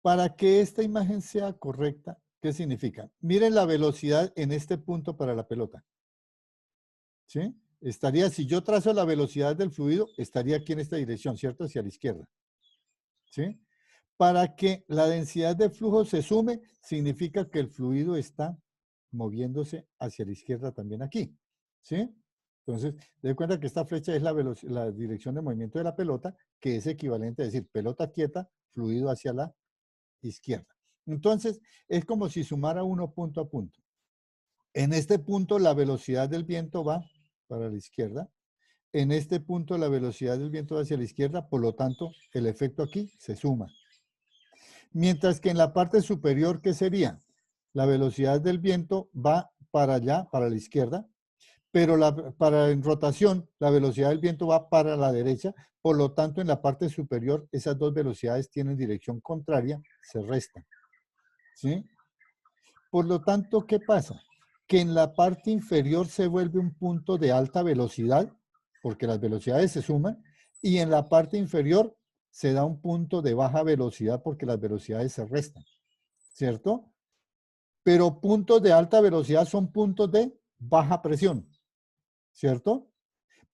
Para que esta imagen sea correcta, ¿qué significa? Miren la velocidad en este punto para la pelota. ¿Sí? Estaría, si yo trazo la velocidad del fluido, estaría aquí en esta dirección, ¿cierto? Hacia la izquierda. ¿Sí? Para que la densidad de flujo se sume, significa que el fluido está moviéndose hacia la izquierda también aquí. ¿Sí? Entonces, de cuenta que esta flecha es la dirección de movimiento de la pelota, que es equivalente a decir pelota quieta, fluido hacia la izquierda. Entonces, es como si sumara uno punto a punto. En este punto, la velocidad del viento va para la izquierda. En este punto, la velocidad del viento va hacia la izquierda, por lo tanto, el efecto aquí se suma. Mientras que en la parte superior, ¿qué sería? La velocidad del viento va para allá, para la izquierda, pero en rotación, la velocidad del viento va para la derecha, por lo tanto, en la parte superior, esas dos velocidades tienen dirección contraria, se restan. ¿Sí? Por lo tanto, ¿qué pasa? Que en la parte inferior se vuelve un punto de alta velocidad, porque las velocidades se suman, y en la parte inferior se da un punto de baja velocidad porque las velocidades se restan, ¿cierto? Pero puntos de alta velocidad son puntos de baja presión, ¿cierto?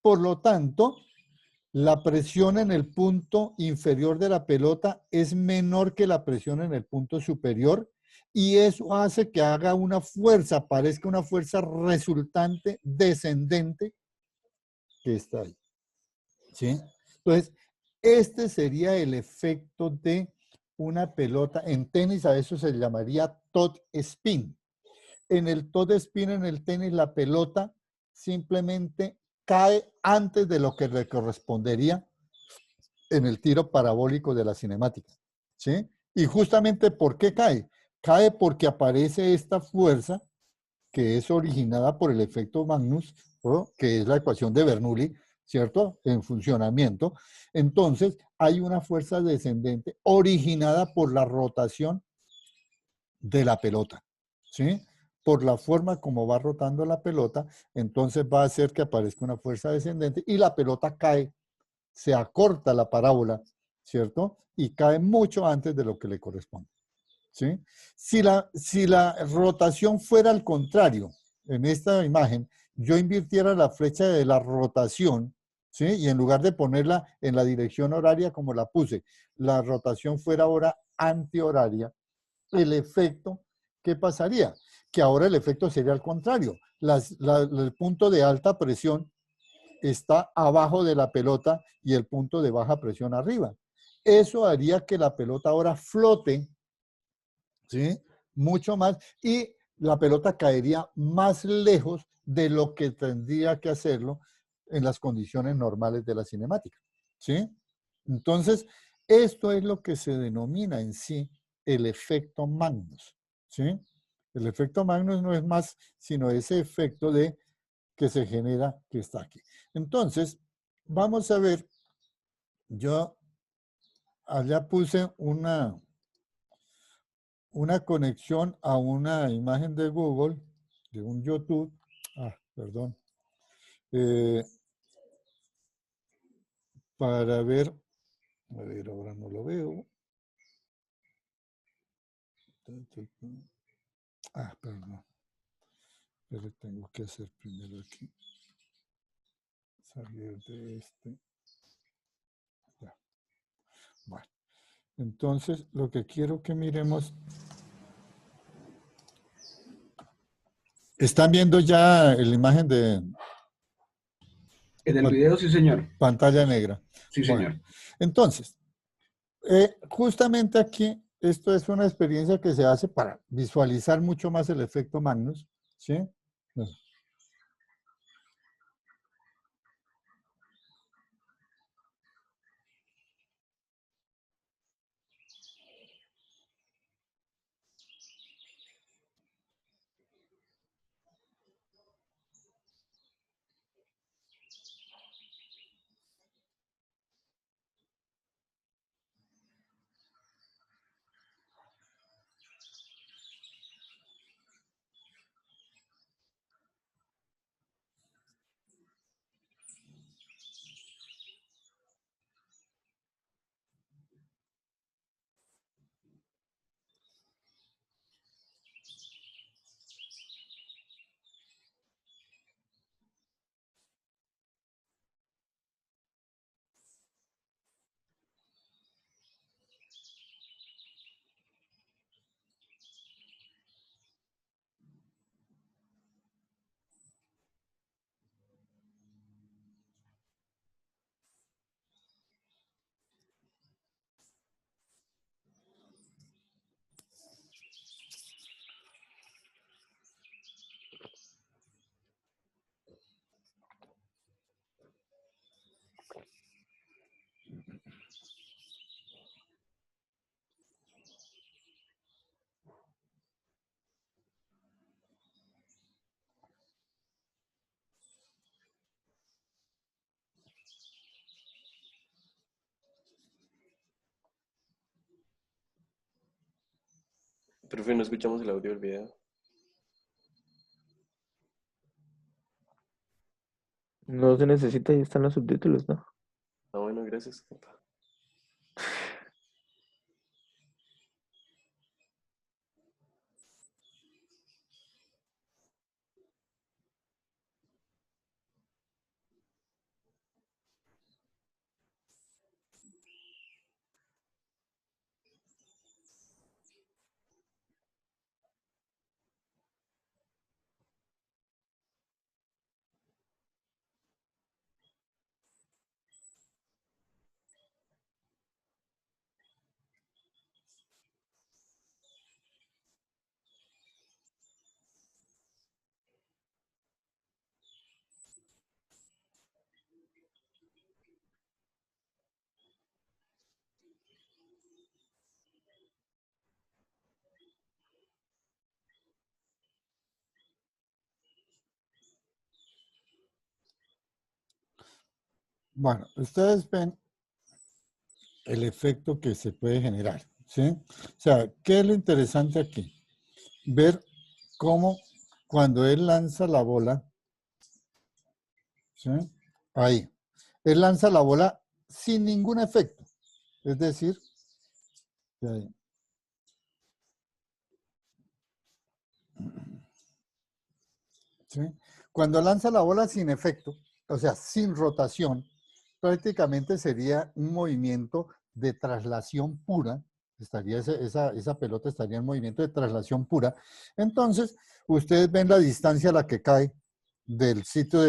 Por lo tanto, la presión en el punto inferior de la pelota es menor que la presión en el punto superior y eso hace que haga una fuerza, parezca una fuerza resultante descendente que está ahí. ¿Sí? Entonces, este sería el efecto de una pelota. En tenis a eso se llamaría top spin. En el top spin en el tenis la pelota simplemente cae antes de lo que le correspondería en el tiro parabólico de la cinemática. ¿Sí? Y justamente ¿por qué cae? Cae porque aparece esta fuerza que es originada por el efecto Magnus, ¿no? Que es la ecuación de Bernoulli, ¿cierto? En funcionamiento. Entonces, hay una fuerza descendente originada por la rotación de la pelota, ¿sí? Por la forma como va rotando la pelota, entonces va a hacer que aparezca una fuerza descendente y la pelota cae, se acorta la parábola, ¿cierto? Y cae mucho antes de lo que le corresponde, ¿sí? Si la rotación fuera al contrario, en esta imagen, yo invirtiera la flecha de la rotación, ¿sí? Y en lugar de ponerla en la dirección horaria como la puse, la rotación fuera ahora antihoraria, el efecto, ¿qué pasaría? Que ahora el efecto sería al contrario. El punto de alta presión está abajo de la pelota y el punto de baja presión arriba. Eso haría que la pelota ahora flote, ¿sí? Mucho más y la pelota caería más lejos de lo que tendría que hacerlo en las condiciones normales de la cinemática, ¿sí? Entonces, esto es lo que se denomina en sí el efecto Magnus, ¿sí? El efecto Magnus no es más sino ese efecto de que se genera que está aquí. Entonces, vamos a ver, yo allá puse una conexión a una imagen de Google, de un YouTube, perdón, para ver, a ver, ahora no lo veo. Ah, perdón. Pero tengo que hacer primero aquí. Salir de este. Ya. Bueno, entonces lo que quiero que miremos. ¿Están viendo ya la imagen de En el video, sí, señor. pantalla negra? Sí, Bueno, señor. entonces, justamente aquí, esto es una experiencia que se hace para visualizar mucho más el efecto Magnus, ¿sí? Profe, no escuchamos el audio del video. No se necesita, ahí están los subtítulos, ¿no? Ah, bueno, gracias, compa. Bueno, ustedes ven el efecto que se puede generar, ¿sí? O sea, ¿qué es lo interesante aquí? Ver cómo cuando él lanza la bola, ¿sí? Ahí, él lanza la bola sin ningún efecto, es decir, ahí, ¿sí? Cuando lanza la bola sin efecto, o sea, sin rotación, prácticamente sería un movimiento de traslación pura, estaría esa pelota estaría en movimiento de traslación pura. Entonces, ustedes ven la distancia a la que cae del sitio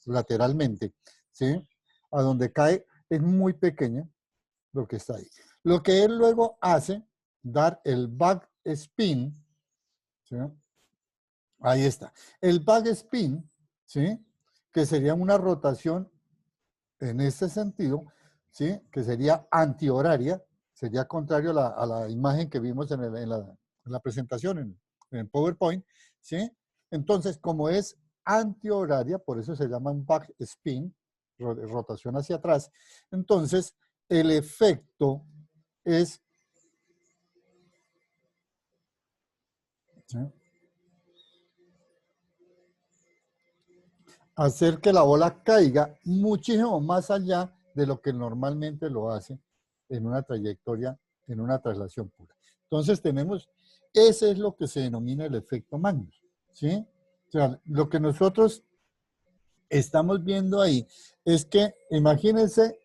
lateralmente, ¿sí? A donde cae es muy pequeña lo que está ahí. Lo que él luego hace, dar el back spin, ¿sí? Ahí está. El back spin, ¿sí? Que sería una rotación en este sentido, ¿sí? Que sería antihoraria, sería contrario a la imagen que vimos en la presentación, en PowerPoint, ¿sí? Entonces, como es antihoraria, por eso se llama un back spin, rotación hacia atrás, entonces el efecto es, ¿sí? Hacer que la bola caiga muchísimo más allá de lo que normalmente lo hace en una trayectoria, en una traslación pura. Entonces tenemos, ese es lo que se denomina el efecto Magnus, ¿sí? O sea, lo que nosotros estamos viendo ahí es que, imagínense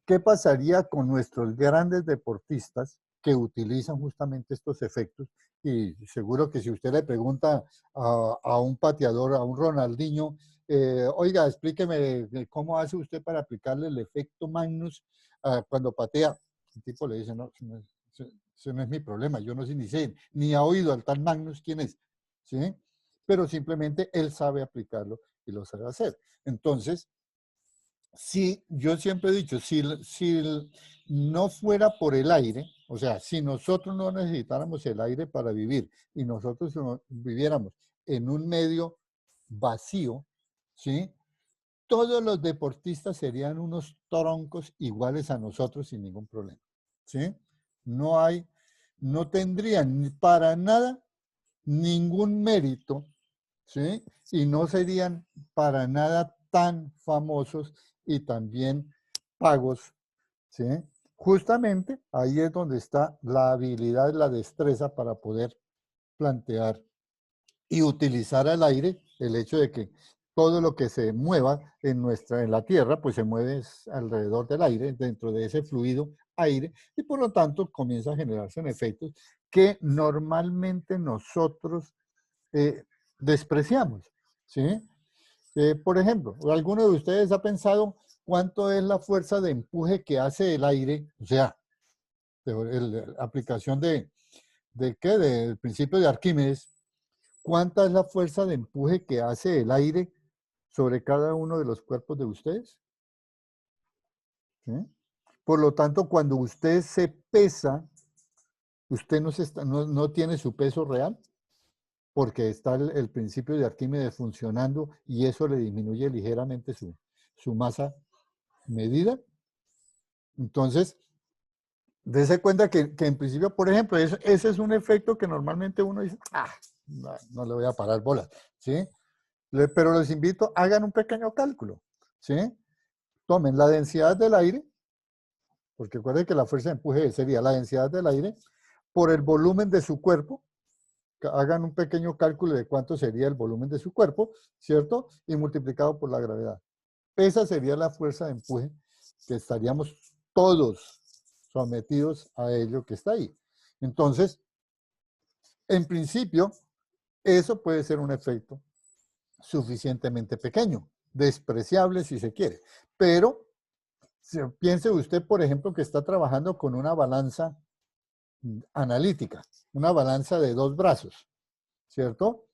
qué pasaría con nuestros grandes deportistas que utilizan justamente estos efectos. Y seguro que si usted le pregunta a un pateador, a un Ronaldinho, oiga, explíqueme cómo hace usted para aplicarle el efecto Magnus cuando patea. El tipo le dice, no, ese no es mi problema, yo no sé ni sé, ni ha oído al tal Magnus quién es, ¿sí? Pero simplemente él sabe aplicarlo y lo sabe hacer. Entonces, si yo siempre he dicho, si no fuera por el aire, o sea, si nosotros no necesitáramos el aire para vivir y nosotros viviéramos en un medio vacío, ¿sí? Todos los deportistas serían unos troncos iguales a nosotros sin ningún problema, ¿sí? No tendrían para nada ningún mérito, ¿sí? Y no serían para nada tan famosos y también pagos, ¿sí? Justamente ahí es donde está la habilidad, la destreza para poder plantear y utilizar al aire el hecho de que todo lo que se mueva en la Tierra, pues se mueve alrededor del aire, dentro de ese fluido aire, y por lo tanto comienza a generarse en efectos que normalmente nosotros despreciamos, ¿sí? Por ejemplo, ¿alguno de ustedes ha pensado cuánto es la fuerza de empuje que hace el aire? O sea, la aplicación ¿de qué? Del principio de Arquímedes. ¿Cuánta es la fuerza de empuje que hace el aire sobre cada uno de los cuerpos de ustedes? ¿Sí? Por lo tanto, cuando usted se pesa, usted no tiene su peso real, porque está el principio de Arquímedes funcionando y eso le disminuye ligeramente su masa medida. Entonces, dése cuenta que en principio, por ejemplo, ese es un efecto que normalmente uno dice, no le voy a parar bolas, ¿sí? Pero les invito, hagan un pequeño cálculo, ¿sí? Tomen la densidad del aire, porque recuerden que la fuerza de empuje sería la densidad del aire, por el volumen de su cuerpo, hagan un pequeño cálculo de cuánto sería el volumen de su cuerpo, ¿cierto? Y multiplicado por la gravedad. Esa sería la fuerza de empuje que estaríamos todos sometidos a ello que está ahí. Entonces, en principio, eso puede ser un efecto suficientemente pequeño, despreciable si se quiere, pero piense usted, por ejemplo, que está trabajando con una balanza analítica, una balanza de 2 brazos, ¿cierto?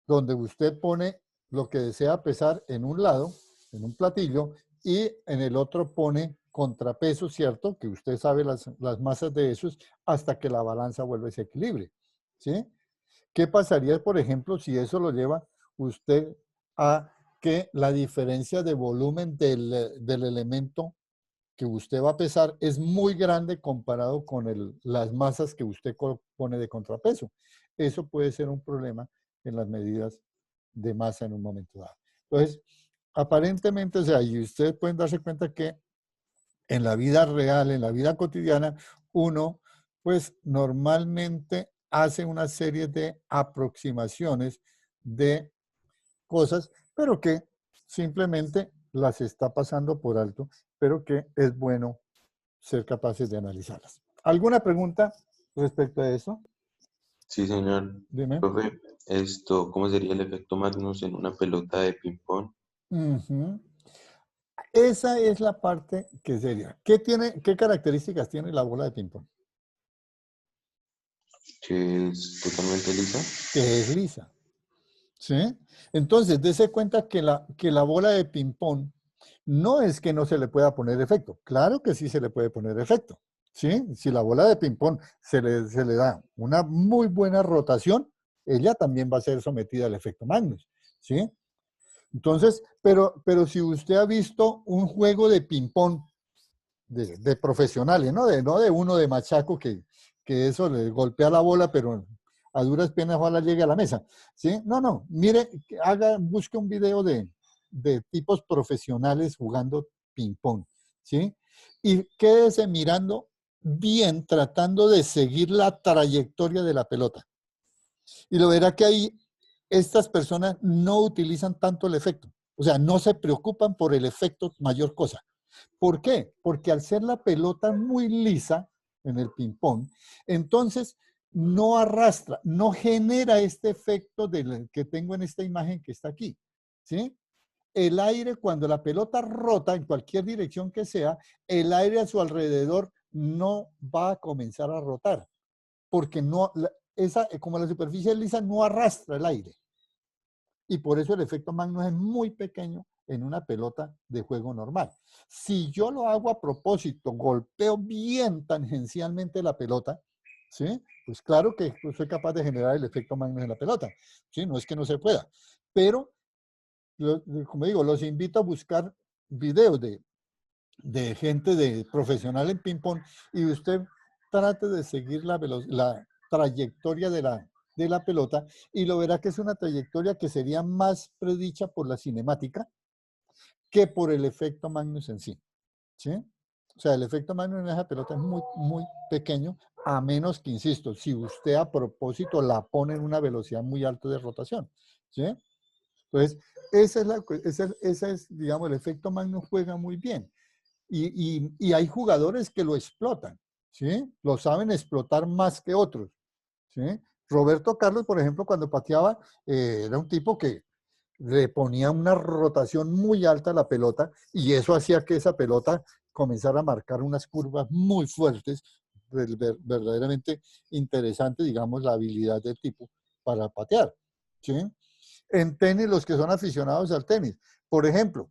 Donde usted pone lo que desea pesar en un lado, en un platillo, y en el otro pone contrapeso, ¿cierto? Que usted sabe las masas de esos hasta que la balanza vuelve a ese equilibrio, ¿sí? ¿Qué pasaría, por ejemplo, si eso lo lleva usted a que la diferencia de volumen del elemento que usted va a pesar es muy grande comparado con las masas que usted pone de contrapeso? Eso puede ser un problema en las medidas de masa en un momento dado. Entonces, aparentemente, o sea, y ustedes pueden darse cuenta que en la vida real, en la vida cotidiana, uno, pues normalmente hace una serie de aproximaciones de cosas, pero que simplemente las está pasando por alto, pero que es bueno ser capaces de analizarlas. ¿Alguna pregunta respecto a eso? Sí, señor. Dime. Profe, ¿cómo sería el efecto Magnus en una pelota de ping-pong? Ujú. Esa es la parte que sería. ¿Qué características tiene la bola de ping-pong? Que es totalmente lisa. Que es lisa. ¿Sí? Entonces, dése cuenta que la bola de ping-pong no es que no se le pueda poner efecto. Claro que sí se le puede poner efecto. ¿Sí? Si la bola de ping-pong se le da una muy buena rotación, ella también va a ser sometida al efecto Magnus. ¿Sí? Entonces, pero si usted ha visto un juego de ping-pong de profesionales, no de uno de machaco que eso le golpea la bola, pero a duras penas ojalá llegue a la mesa, ¿sí? No, mire, busque un video de tipos profesionales jugando ping-pong ¿sí? Y quédese mirando bien, tratando de seguir la trayectoria de la pelota. Y lo verá que ahí estas personas no utilizan tanto el efecto. O sea, no se preocupan por el efecto mayor cosa. ¿Por qué? Porque al ser la pelota muy lisa en el ping-pong, entonces no arrastra, no genera este efecto que tengo en esta imagen que está aquí. ¿Sí? El aire, cuando la pelota rota en cualquier dirección que sea, el aire a su alrededor no va a comenzar a rotar, porque no, como la superficie es lisa, no arrastra el aire. Y por eso el efecto Magnus es muy pequeño en una pelota de juego normal. Si yo lo hago a propósito, golpeo bien tangencialmente la pelota, ¿sí? Pues claro que soy capaz de generar el efecto Magnus en la pelota, ¿sí? No es que no se pueda, pero como digo, los invito a buscar videos de gente profesional en ping-pong y usted trate de seguir la trayectoria de la pelota y lo verá que es una trayectoria que sería más predicha por la cinemática que por el efecto Magnus en sí. ¿Sí? O sea, el efecto Magnus en esa pelota es muy, muy pequeño, a menos que, insisto, si usted a propósito la pone en una velocidad muy alta de rotación. ¿Sí? Entonces, esa es, digamos, el efecto Magnus juega muy bien. Y hay jugadores que lo explotan, ¿sí? Lo saben explotar más que otros, ¿sí? Roberto Carlos, por ejemplo, cuando pateaba, era un tipo que le ponía una rotación muy alta a la pelota y eso hacía que esa pelota comenzara a marcar unas curvas muy fuertes, verdaderamente interesante, digamos, la habilidad del tipo para patear, ¿sí? En tenis, los que son aficionados al tenis, por ejemplo,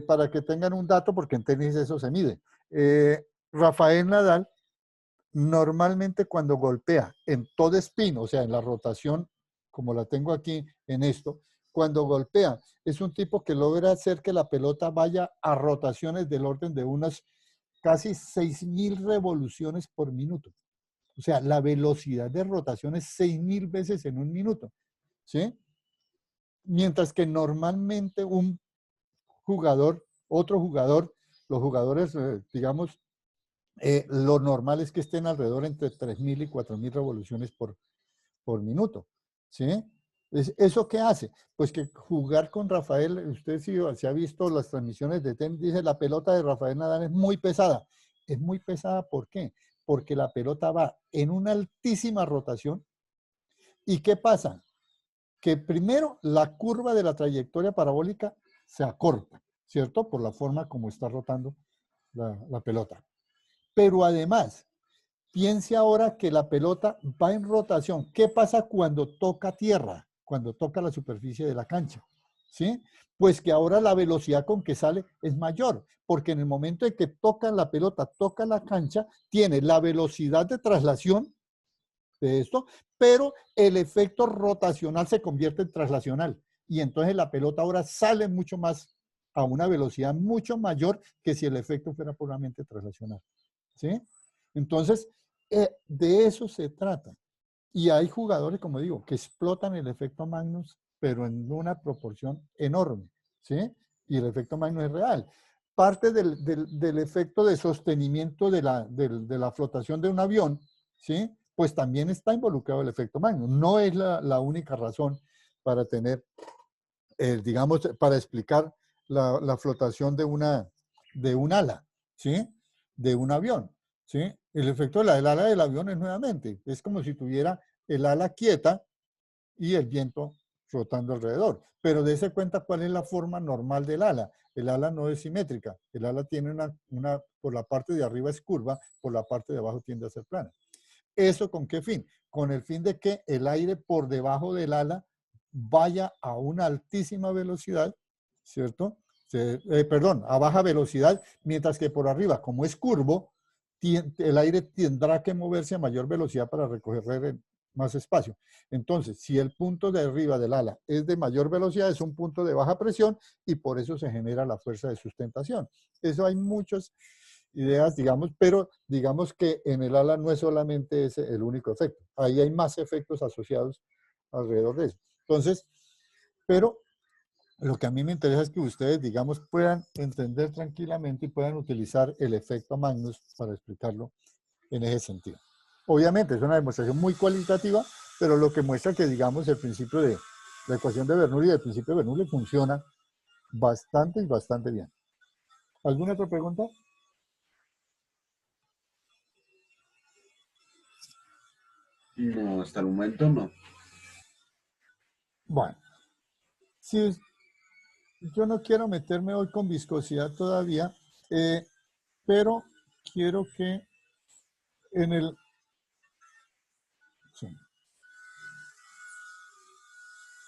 para que tengan un dato, porque en tenis eso se mide. Rafael Nadal, normalmente cuando golpea en todo spin, o sea, en la rotación, como la tengo aquí en esto, cuando golpea, es un tipo que logra hacer que la pelota vaya a rotaciones del orden de unas casi 6.000 revoluciones por minuto. O sea, la velocidad de rotación es 6.000 veces en un minuto. ¿Sí? Mientras que normalmente un jugador, otro jugador, los jugadores, digamos, lo normal es que estén alrededor entre 3.000 y 4.000 revoluciones por minuto. ¿Sí? ¿Eso qué hace? Pues que jugar con Rafael, usted si se ha visto las transmisiones de tenis, dice la pelota de Rafael Nadal es muy pesada. Es muy pesada, ¿por qué? Porque la pelota va en una altísima rotación. ¿Y qué pasa? Que primero la curva de la trayectoria parabólica se acorta, ¿cierto? Por la forma como está rotando la pelota. Pero además, piense ahora que la pelota va en rotación. ¿Qué pasa cuando toca tierra? Cuando toca la superficie de la cancha, ¿sí? Pues que ahora la velocidad con que sale es mayor, porque en el momento en que toca la pelota, toca la cancha, tiene la velocidad de traslación de esto, pero el efecto rotacional se convierte en traslacional y entonces la pelota ahora sale mucho más a una velocidad mucho mayor que si el efecto fuera puramente traslacional. ¿Sí? Entonces, de eso se trata. Y hay jugadores, como digo, que explotan el efecto Magnus, pero en una proporción enorme. ¿Sí? Y el efecto Magnus es real. Parte del efecto de sostenimiento de la flotación de un avión, ¿sí? Pues también está involucrado el efecto Magnus. No es la única razón para tener, digamos, para explicar la flotación de un ala, ¿sí? De un avión, ¿sí? El efecto del ala del avión es nuevamente, es como si tuviera el ala quieta y el viento flotando alrededor. Pero dése cuenta cuál es la forma normal del ala. El ala no es simétrica. El ala tiene por la parte de arriba es curva, por la parte de abajo tiende a ser plana. ¿Eso con qué fin? Con el fin de que el aire por debajo del ala vaya a una altísima velocidad, ¿cierto? Perdón, a baja velocidad, mientras que por arriba, como es curvo, el aire tendrá que moverse a mayor velocidad para recoger más espacio. Entonces, si el punto de arriba del ala es de mayor velocidad, es un punto de baja presión y por eso se genera la fuerza de sustentación. Eso hay muchas ideas, digamos, pero digamos que en el ala no es solamente ese el único efecto. Ahí hay más efectos asociados alrededor de eso. Entonces, pero Lo que a mí me interesa es que ustedes, digamos, puedan entender tranquilamente y puedan utilizar el efecto Magnus para explicarlo en ese sentido. Obviamente es una demostración muy cualitativa, pero lo que muestra que, digamos, el principio de la ecuación de Bernoulli y el principio de Bernoulli funciona bastante y bastante bien. ¿Alguna otra pregunta? No, hasta el momento no. Bueno, si yo no quiero meterme hoy con viscosidad todavía, pero quiero que en el... sí,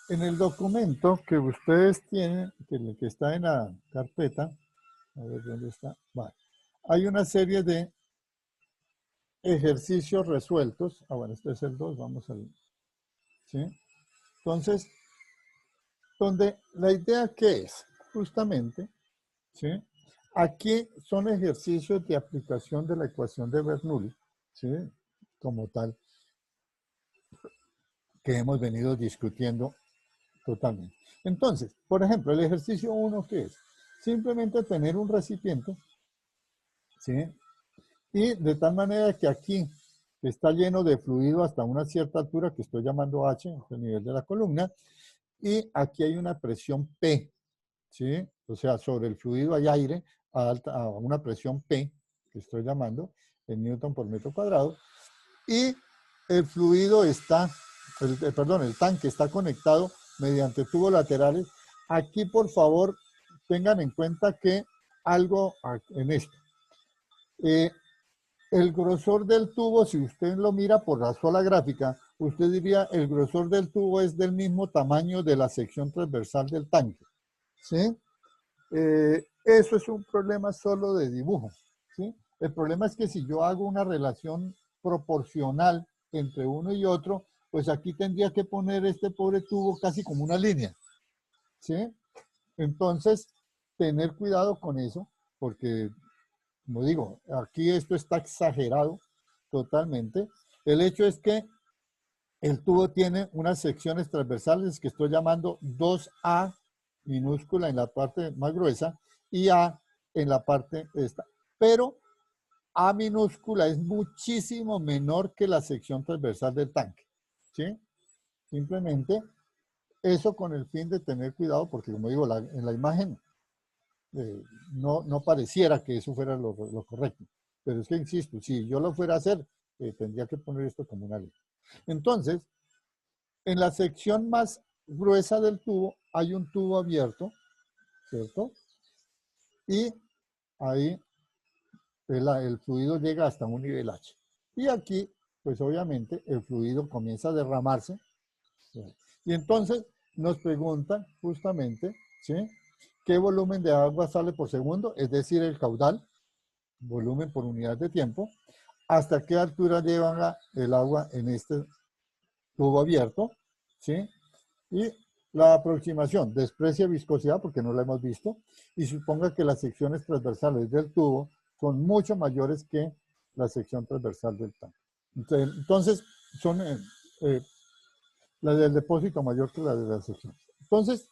en el documento que ustedes tienen, que está en la carpeta, a ver dónde está, vale. Hay una serie de ejercicios resueltos. Ah, bueno, este es el 2, vamos al... ¿sí? Entonces, donde la idea que es, justamente, ¿sí? Aquí son ejercicios de aplicación de la ecuación de Bernoulli, ¿sí? Como tal, que hemos venido discutiendo totalmente. Entonces, por ejemplo, el ejercicio 1, ¿qué es? Simplemente tener un recipiente, ¿sí? Y de tal manera que aquí está lleno de fluido hasta una cierta altura que estoy llamando H, el nivel de la columna, y aquí hay una presión P, ¿sí? O sea, sobre el fluido hay aire a una presión P, que estoy llamando, en Newton por metro cuadrado, y el fluido está, perdón, el tanque está conectado mediante tubos laterales. Aquí, por favor, tengan en cuenta que algo en esto. El grosor del tubo, si usted lo mira por la sola gráfica, usted diría el grosor del tubo es del mismo tamaño de la sección transversal del tanque, ¿sí? Eso es un problema solo de dibujo, ¿sí? El problema es que si yo hago una relación proporcional entre uno y otro, pues aquí tendría que poner este pobre tubo casi como una línea, ¿sí? Entonces, tener cuidado con eso, porque, como digo, aquí esto está exagerado totalmente. El hecho es que el tubo tiene unas secciones transversales que estoy llamando 2A minúscula en la parte más gruesa y A en la parte esta. Pero A minúscula es muchísimo menor que la sección transversal del tanque, ¿sí? Simplemente eso con el fin de tener cuidado, porque como digo, en la imagen no pareciera que eso fuera lo correcto. Pero es que, insisto, si yo lo fuera a hacer, tendría que poner esto como una ley. Entonces, en la sección más gruesa del tubo hay un tubo abierto, ¿cierto? Y ahí el fluido llega hasta un nivel H. Y aquí, pues obviamente, el fluido comienza a derramarse. ¿Sí? Y entonces nos preguntan justamente, ¿sí? ¿Qué volumen de agua sale por segundo? Es decir, el caudal, volumen por unidad de tiempo. ¿Hasta qué altura lleva el agua en este tubo abierto? ¿Sí? Y la aproximación, desprecia viscosidad porque no la hemos visto y suponga que las secciones transversales del tubo son mucho mayores que la sección transversal del tanque. Entonces son la del depósito mayor que la de la sección. Entonces,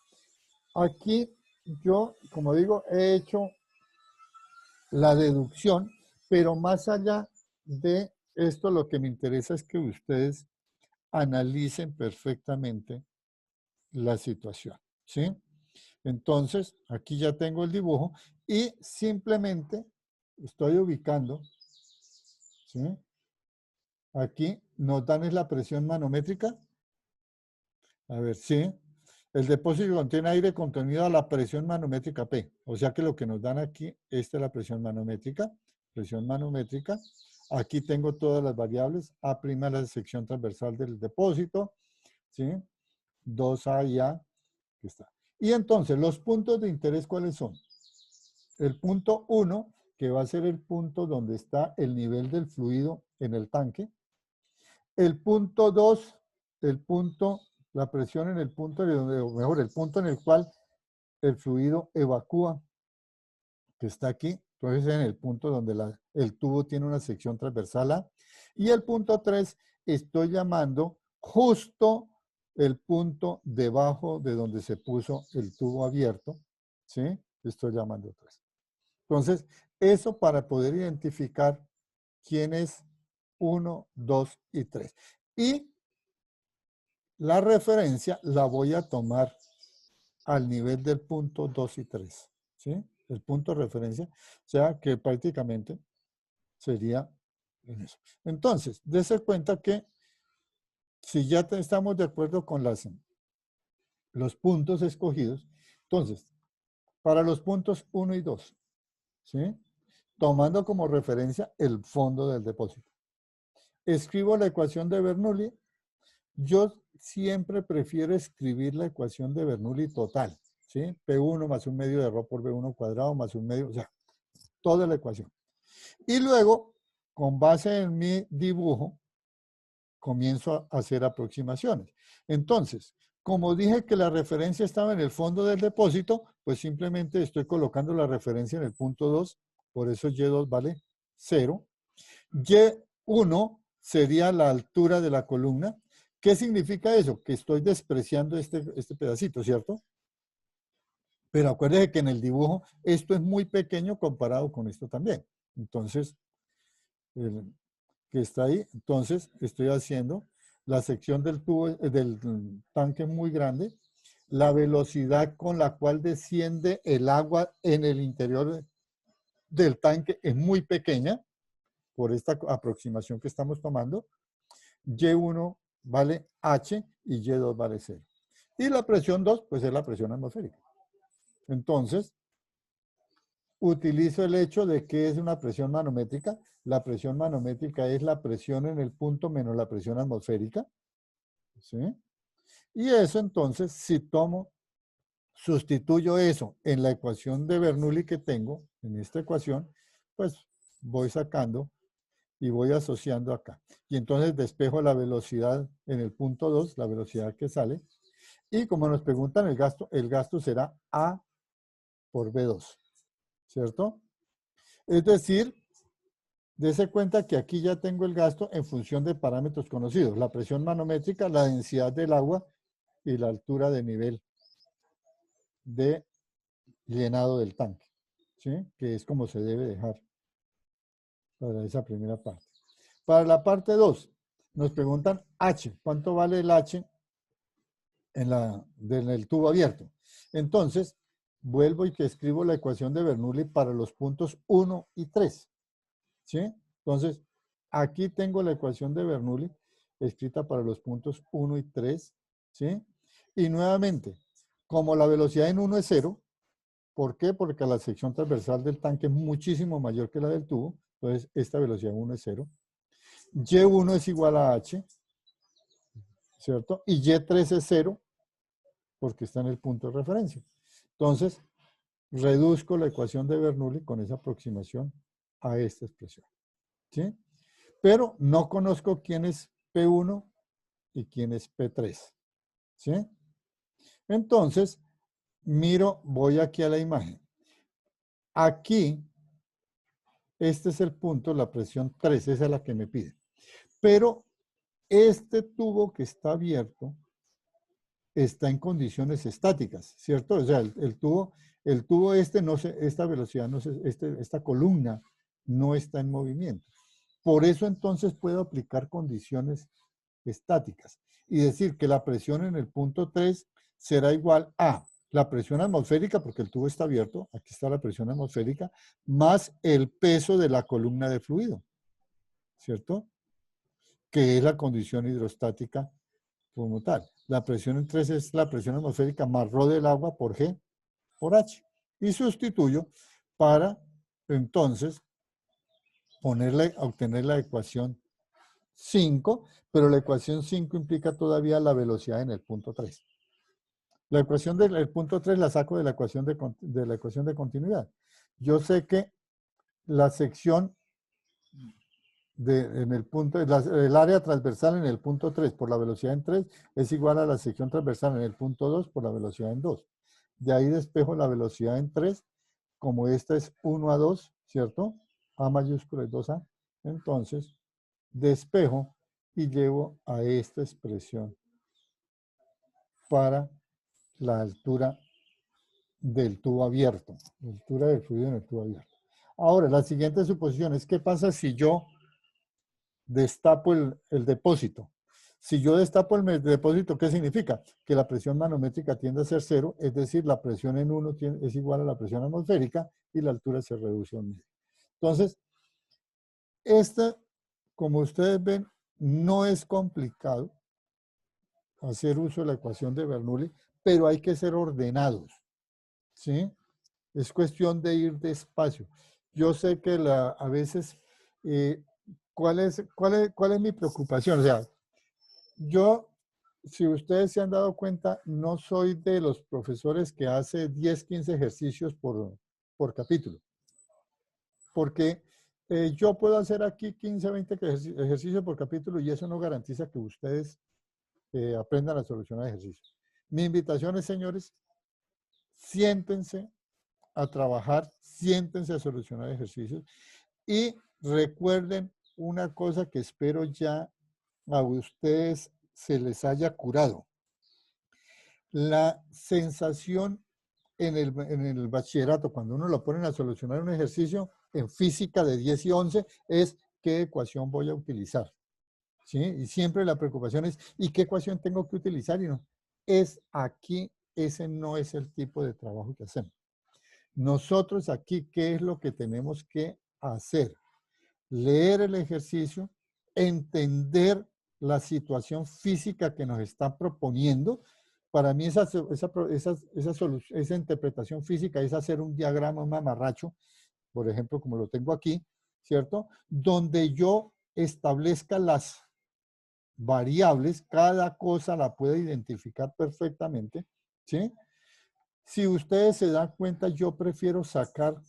aquí yo, como digo, he hecho la deducción, pero más allá de esto, lo que me interesa es que ustedes analicen perfectamente la situación, ¿sí? Entonces, aquí ya tengo el dibujo y simplemente estoy ubicando, ¿sí? Aquí nos dan es la presión manométrica. A ver, sí. El depósito contiene aire contenido a la presión manométrica P. O sea que lo que nos dan aquí, esta es la presión manométrica. Presión manométrica. Aquí tengo todas las variables. A' es la sección transversal del depósito, ¿sí? 2A y A, que está. Y entonces, los puntos de interés, ¿cuáles son? El punto 1, que va a ser el punto donde está el nivel del fluido en el tanque. El punto 2, la presión en el punto, o mejor, el punto en el cual el fluido evacúa, que está aquí. Entonces, en el punto donde el tubo tiene una sección transversal A. Y el punto 3, estoy llamando justo el punto debajo de donde se puso el tubo abierto, ¿sí? Estoy llamando 3. Entonces, eso para poder identificar quién es 1, 2 y 3. Y la referencia la voy a tomar al nivel del punto 2 y 3, ¿sí? El punto de referencia, o sea que prácticamente sería en eso. Entonces, dése cuenta que si ya estamos de acuerdo con los puntos escogidos, entonces, para los puntos 1 y 2, ¿sí? Tomando como referencia el fondo del depósito. Escribo la ecuación de Bernoulli. Yo siempre prefiero escribir la ecuación de Bernoulli total, ¿sí? P1 más un medio de ρ por B1 cuadrado más un medio, o sea, toda la ecuación. Y luego, con base en mi dibujo, comienzo a hacer aproximaciones. Entonces, como dije que la referencia estaba en el fondo del depósito, pues simplemente estoy colocando la referencia en el punto 2, por eso Y2 vale 0. Y1 sería la altura de la columna. ¿Qué significa eso? Que estoy despreciando este pedacito, ¿cierto? Pero acuérdense que en el dibujo esto es muy pequeño comparado con esto también. Entonces, que está ahí, entonces estoy haciendo la sección del tubo, del tanque muy grande, la velocidad con la cual desciende el agua en el interior del tanque es muy pequeña, por esta aproximación que estamos tomando. Y1 vale H y Y2 vale 0. Y la presión 2, pues es la presión atmosférica. Entonces, utilizo el hecho de que es una presión manométrica. La presión manométrica es la presión en el punto menos la presión atmosférica, ¿sí? Y eso entonces, si sustituyo eso en la ecuación de Bernoulli que tengo, en esta ecuación, pues voy sacando y voy asociando acá. Y entonces despejo la velocidad en el punto 2, la velocidad que sale. Y como nos preguntan el gasto será A por B2, ¿cierto? Es decir, dése cuenta que aquí ya tengo el gasto en función de parámetros conocidos. La presión manométrica, la densidad del agua y la altura de nivel de llenado del tanque, ¿sí? Que es como se debe dejar para esa primera parte. Para la parte 2, nos preguntan H. ¿Cuánto vale el H en el tubo abierto? Entonces, vuelvo y que escribo la ecuación de Bernoulli para los puntos 1 y 3. ¿Sí? Entonces, aquí tengo la ecuación de Bernoulli escrita para los puntos 1 y 3. ¿Sí? Y nuevamente, como la velocidad en 1 es 0, ¿por qué? Porque la sección transversal del tanque es muchísimo mayor que la del tubo. Entonces, esta velocidad en 1 es 0. Y1 es igual a H, ¿cierto? Y Y3 es 0 porque está en el punto de referencia. Entonces, reduzco la ecuación de Bernoulli con esa aproximación a esta expresión. ¿Sí? Pero no conozco quién es P1 y quién es P3. ¿Sí? Entonces, voy aquí a la imagen. Aquí, este es el punto, la presión 3, esa es la que me pide. Pero este tubo que está abierto está en condiciones estáticas, ¿cierto? O sea, el tubo esta velocidad, esta columna no está en movimiento. Por eso entonces puedo aplicar condiciones estáticas y decir que la presión en el punto 3 será igual a la presión atmosférica, porque el tubo está abierto, aquí está la presión atmosférica, más el peso de la columna de fluido, ¿cierto? Que es la condición hidrostática como tal. La presión en 3 es la presión atmosférica más ρ del agua por G por H. Y sustituyo para entonces obtener la ecuación 5, pero la ecuación 5 implica todavía la velocidad en el punto 3. La ecuación del punto 3 la saco de la ecuación de continuidad. Yo sé que la sección el área transversal en el punto 3 por la velocidad en 3 es igual a la sección transversal en el punto 2 por la velocidad en 2. De ahí despejo la velocidad en 3, como esta es 1 a 2, ¿cierto? A mayúscula es 2A. Entonces, despejo y llevo a esta expresión para la altura del tubo abierto, la altura del fluido en el tubo abierto. Ahora, la siguiente suposición es, ¿qué pasa si yo destapo el depósito? Si yo destapo el depósito, ¿qué significa? Que la presión manométrica tiende a ser cero, es decir, la presión en 1 es igual a la presión atmosférica y la altura se reduce a 1 medio. Entonces, esta, como ustedes ven, no es complicado hacer uso de la ecuación de Bernoulli, pero hay que ser ordenados, ¿sí? Es cuestión de ir despacio. Yo sé que a veces, ¿cuál es mi preocupación? O sea, yo, si ustedes se han dado cuenta, no soy de los profesores que hace 10, 15 ejercicios por capítulo. Porque yo puedo hacer aquí 15, 20 ejercicios por capítulo y eso no garantiza que ustedes aprendan a solucionar ejercicios. Mi invitación es, señores, siéntense a trabajar, siéntense a solucionar ejercicios y recuerden una cosa que espero ya a ustedes se les haya curado. La sensación en el bachillerato, cuando uno lo ponen a solucionar un ejercicio en física de 10 y 11, es qué ecuación voy a utilizar. ¿Sí? Y siempre la preocupación es, ¿y qué ecuación tengo que utilizar? Y no, es aquí, ese no es el tipo de trabajo que hacemos. Nosotros aquí, ¿qué es lo que tenemos que hacer? Leer el ejercicio, entender la situación física que nos están proponiendo. Para mí esa interpretación física es hacer un diagrama, un mamarracho, por ejemplo, como lo tengo aquí, ¿cierto? Donde yo establezca las variables, cada cosa la puede identificar perfectamente, ¿sí? Si ustedes se dan cuenta, yo prefiero sacar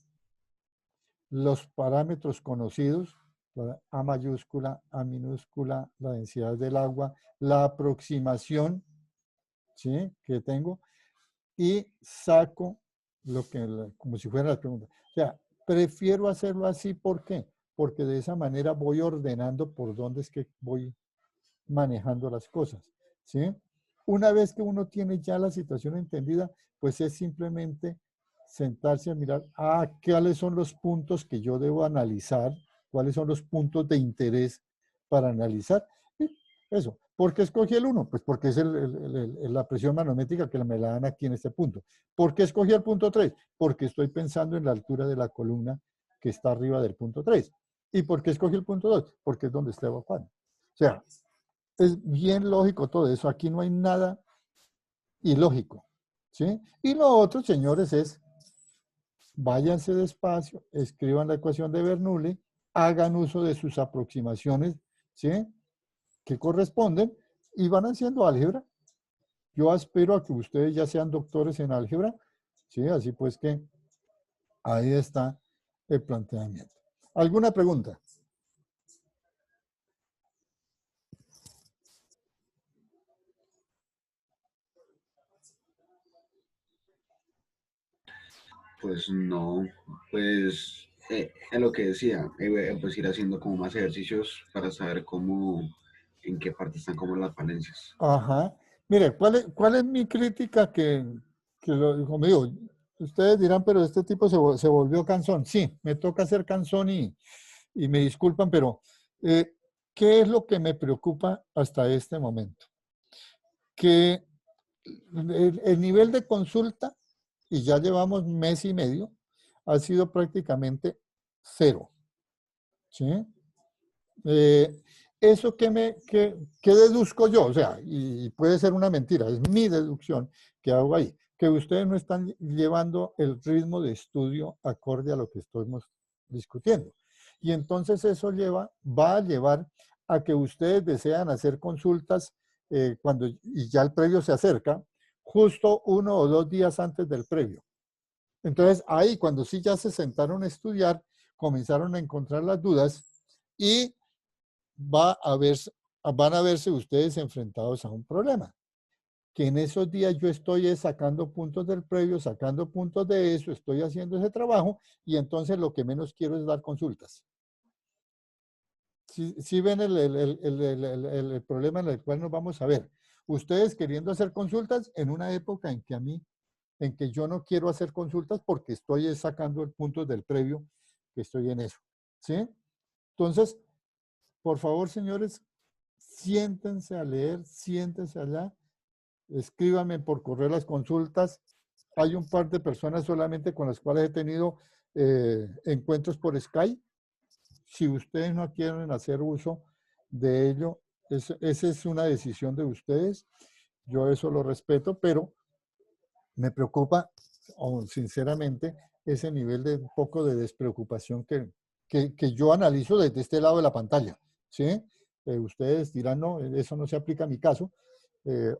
los parámetros conocidos, A mayúscula, A minúscula, la densidad del agua, la aproximación, ¿sí? Que tengo, y saco lo que, como si fuera la pregunta. O sea, prefiero hacerlo así, ¿por qué? Porque de esa manera voy ordenando por dónde es que voy manejando las cosas, ¿sí? Una vez que uno tiene ya la situación entendida, pues es simplemente sentarse a mirar, ¿cuáles son los puntos que yo debo analizar? ¿Cuáles son los puntos de interés para analizar? Y eso. ¿Por qué escogí el 1? Pues porque es la presión manométrica que me la dan aquí en este punto. ¿Por qué escogí el punto 3? Porque estoy pensando en la altura de la columna que está arriba del punto 3. ¿Y por qué escogí el punto 2? Porque es donde está evacuando. O sea, es bien lógico todo eso. Aquí no hay nada ilógico, ¿sí? Y lo otro, señores, es váyanse despacio, escriban la ecuación de Bernoulli, hagan uso de sus aproximaciones, ¿sí? Que corresponden y van haciendo álgebra. Yo aspiro a que ustedes ya sean doctores en álgebra, ¿sí? Así pues que ahí está el planteamiento. ¿Alguna pregunta? Pues no, pues es lo que decía, pues ir haciendo como más ejercicios para saber cómo, en qué parte están como las falencias. Ajá. Mire, ¿cuál es mi crítica como digo, ustedes dirán, pero este tipo se volvió cansón. Sí, me toca ser cansón y me disculpan, pero ¿qué es lo que me preocupa hasta este momento? Que el nivel de consulta, y ya llevamos mes y medio, ha sido prácticamente cero. ¿Sí? ¿Eso qué deduzco yo? O sea, y puede ser una mentira, es mi deducción que hago ahí, que ustedes no están llevando el ritmo de estudio acorde a lo que estamos discutiendo. Y entonces eso va a llevar a que ustedes desean hacer consultas y ya el previo se acerca, justo 1 o 2 días antes del previo. Entonces ahí, cuando sí ya se sentaron a estudiar, comenzaron a encontrar las dudas y van a verse ustedes enfrentados a un problema. Que en esos días yo estoy sacando puntos del previo, sacando puntos de eso, estoy haciendo ese trabajo y entonces lo que menos quiero es dar consultas. ¿Sí ven el problema en el cual nos vamos a ver? ustedes queriendo hacer consultas en una época en que yo no quiero hacer consultas porque estoy sacando el punto del previo que estoy en eso, ¿sí? Entonces, por favor, señores, siéntense a leer, siéntense allá, escríbanme por correo las consultas. Hay un par de personas solamente con las cuales he tenido encuentros por Skype. Si ustedes no quieren hacer uso de ello, esa es una decisión de ustedes. Yo eso lo respeto, pero me preocupa, sinceramente, ese nivel de un poco de despreocupación que yo analizo desde este lado de la pantalla, ¿sí? Ustedes dirán, no, eso no se aplica a mi caso,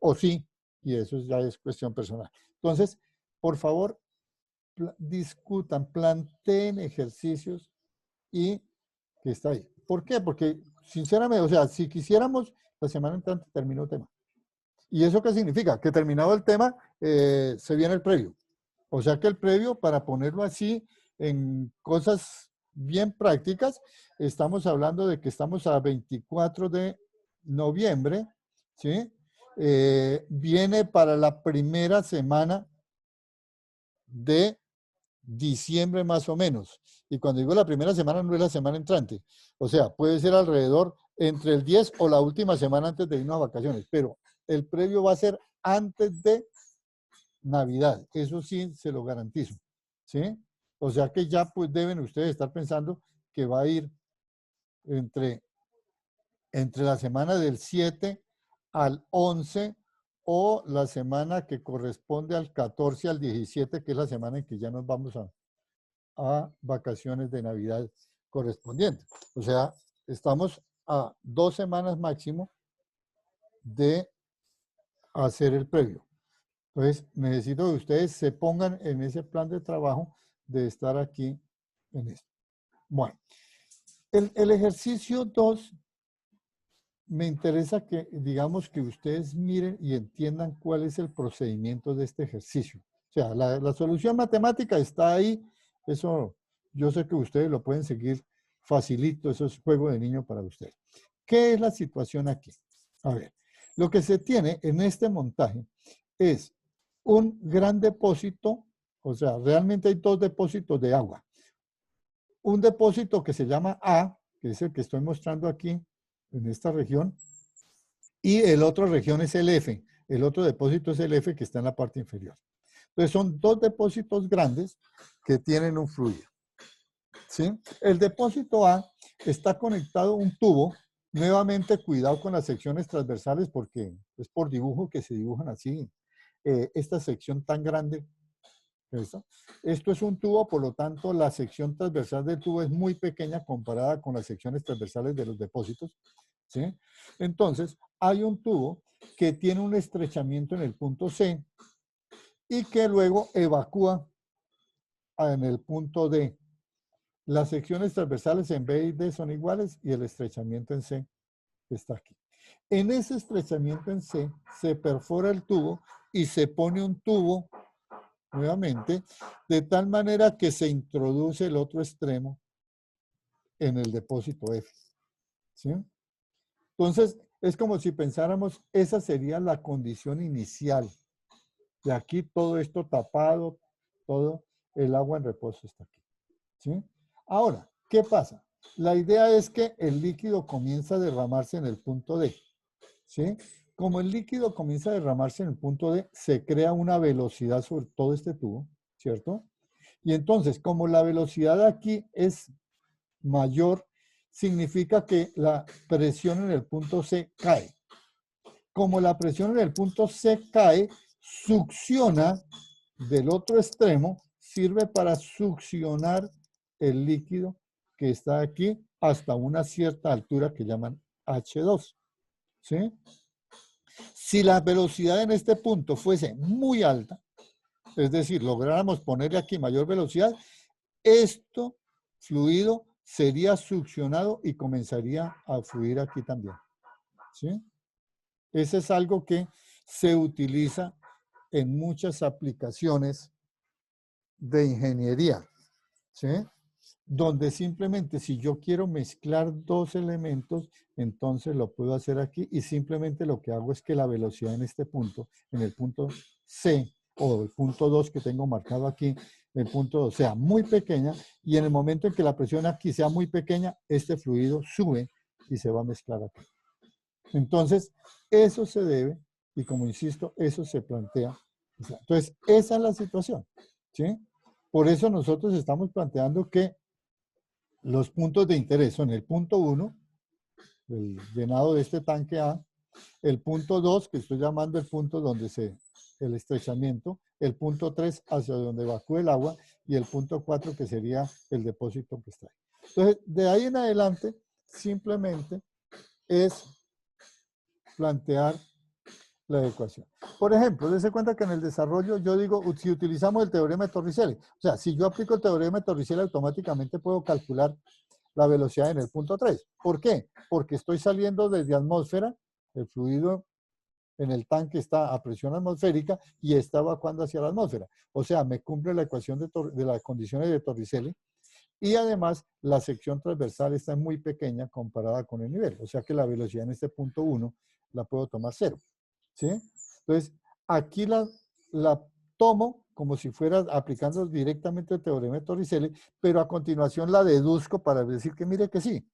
o sí, y eso ya es cuestión personal. Entonces, por favor, discutan, planteen ejercicios y que está ahí. ¿Por qué? Porque, sinceramente, o sea, si quisiéramos, la semana entrante terminó el tema. ¿Y eso qué significa? Que terminado el tema, se viene el previo. O sea que el previo, para ponerlo así en cosas bien prácticas, estamos hablando de que estamos a 24 de noviembre, ¿sí? Viene para la primera semana de diciembre más o menos. Y cuando digo la primera semana, no es la semana entrante. O sea, puede ser alrededor entre el 10 o la última semana antes de irnos a vacaciones. Pero el previo va a ser antes de Navidad. Eso sí, se lo garantizo. ¿Sí? O sea que ya pues deben ustedes estar pensando que va a ir entre la semana del 7 al 11 o la semana que corresponde al 14 al 17, que es la semana en que ya nos vamos a vacaciones de Navidad correspondientes. O sea, estamos a 2 semanas máximo de hacer el previo. Entonces, necesito que ustedes se pongan en ese plan de trabajo de estar aquí en esto. Bueno, el ejercicio 2, me interesa que, digamos, que ustedes miren y entiendan cuál es el procedimiento de este ejercicio. O sea, la solución matemática está ahí. Eso yo sé que ustedes lo pueden seguir facilito. Eso es juego de niño para ustedes. ¿Qué es la situación aquí? A ver, lo que se tiene en este montaje es un gran depósito. O sea, realmente hay 2 depósitos de agua. Un depósito que se llama A, que es el que estoy mostrando aquí, en esta región, y el otro región es el F. El otro depósito es el F, que está en la parte inferior. Entonces son 2 depósitos grandes que tienen un fluido. ¿Sí? El depósito A está conectado a un tubo. Nuevamente, cuidado con las secciones transversales porque es por dibujo que se dibujan así. Esta sección tan grande. Esto es un tubo, por lo tanto, la sección transversal del tubo es muy pequeña comparada con las secciones transversales de los depósitos. ¿Sí? Entonces, hay un tubo que tiene un estrechamiento en el punto C y que luego evacúa en el punto D. Las secciones transversales en B y D son iguales y el estrechamiento en C está aquí. En ese estrechamiento en C se perfora el tubo y se pone un tubo nuevamente de tal manera que se introduce el otro extremo en el depósito F. ¿Sí? Entonces, es como si pensáramos, esa sería la condición inicial. De aquí todo esto tapado, todo el agua en reposo está aquí. ¿Sí? Ahora, ¿qué pasa? La idea es que el líquido comienza a derramarse en el punto D. ¿Sí? Como el líquido comienza a derramarse en el punto D, se crea una velocidad sobre todo este tubo, ¿cierto? Y entonces, como la velocidad aquí es mayor, significa que la presión en el punto C cae. Como la presión en el punto C cae, succiona del otro extremo, sirve para succionar el líquido que está aquí hasta una cierta altura que llaman H2. ¿Sí? Si la velocidad en este punto fuese muy alta, es decir, lográramos ponerle aquí mayor velocidad, esto fluido sería succionado y comenzaría a fluir aquí también. ¿Sí? Ese es algo que se utiliza en muchas aplicaciones de ingeniería. ¿Sí? donde simplemente si yo quiero mezclar dos elementos, entonces lo puedo hacer aquí y simplemente lo que hago es que la velocidad en este punto, en el punto C o el punto 2 que tengo marcado aquí, el punto 2 sea muy pequeña y en el momento en que la presión aquí sea muy pequeña, este fluido sube y se va a mezclar aquí. Entonces, eso se debe, y como insisto, eso se plantea. Entonces, esa es la situación, ¿sí? Por eso nosotros estamos planteando que los puntos de interés son el punto 1, el llenado de este tanque A, el punto 2, que estoy llamando el punto donde el estrechamiento, el punto 3 hacia donde evacúe el agua y el punto 4 que sería el depósito que está ahí. Entonces, de ahí en adelante, simplemente es plantear la ecuación. Por ejemplo, dése cuenta que en el desarrollo yo digo, si utilizamos el teorema de Torricelli, o sea, si yo aplico el teorema de Torricelli, automáticamente puedo calcular la velocidad en el punto 3. ¿Por qué? Porque estoy saliendo desde atmósfera, el fluido en el tanque está a presión atmosférica y está evacuando hacia la atmósfera. O sea, me cumple la ecuación de las condiciones de Torricelli y además la sección transversal está muy pequeña comparada con el nivel. O sea que la velocidad en este punto 1 la puedo tomar 0. ¿Sí? Entonces, aquí la tomo como si fuera aplicando directamente el teorema de Torricelli, pero a continuación la deduzco para decir que mire que sí.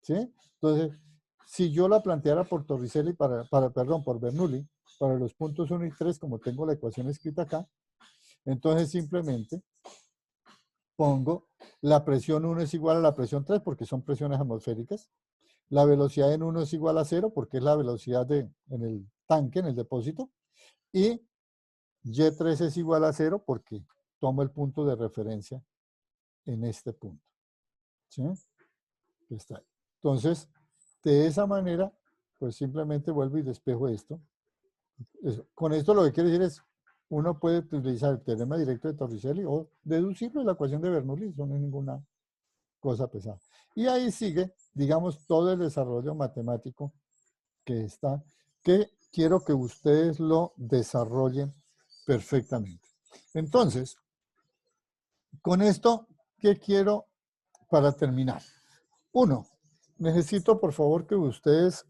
¿Sí? Entonces, si yo la planteara por Torricelli, por Bernoulli, para los puntos 1 y 3, como tengo la ecuación escrita acá, entonces simplemente pongo la presión 1 es igual a la presión 3 porque son presiones atmosféricas. La velocidad en 1 es igual a 0 porque es la velocidad en el tanque, en el depósito. Y Y3 es igual a 0 porque tomo el punto de referencia en este punto. ¿Sí? Está ahí. Entonces, de esa manera, pues simplemente vuelvo y despejo esto. Con esto lo que quiere decir es, uno puede utilizar el teorema directo de Torricelli o deducirlo de la ecuación de Bernoulli, eso no es ninguna cosa pesada. Y ahí sigue, digamos, todo el desarrollo matemático que está, que quiero que ustedes lo desarrollen perfectamente. Entonces, con esto, ¿qué quiero para terminar? Uno, necesito por favor que ustedes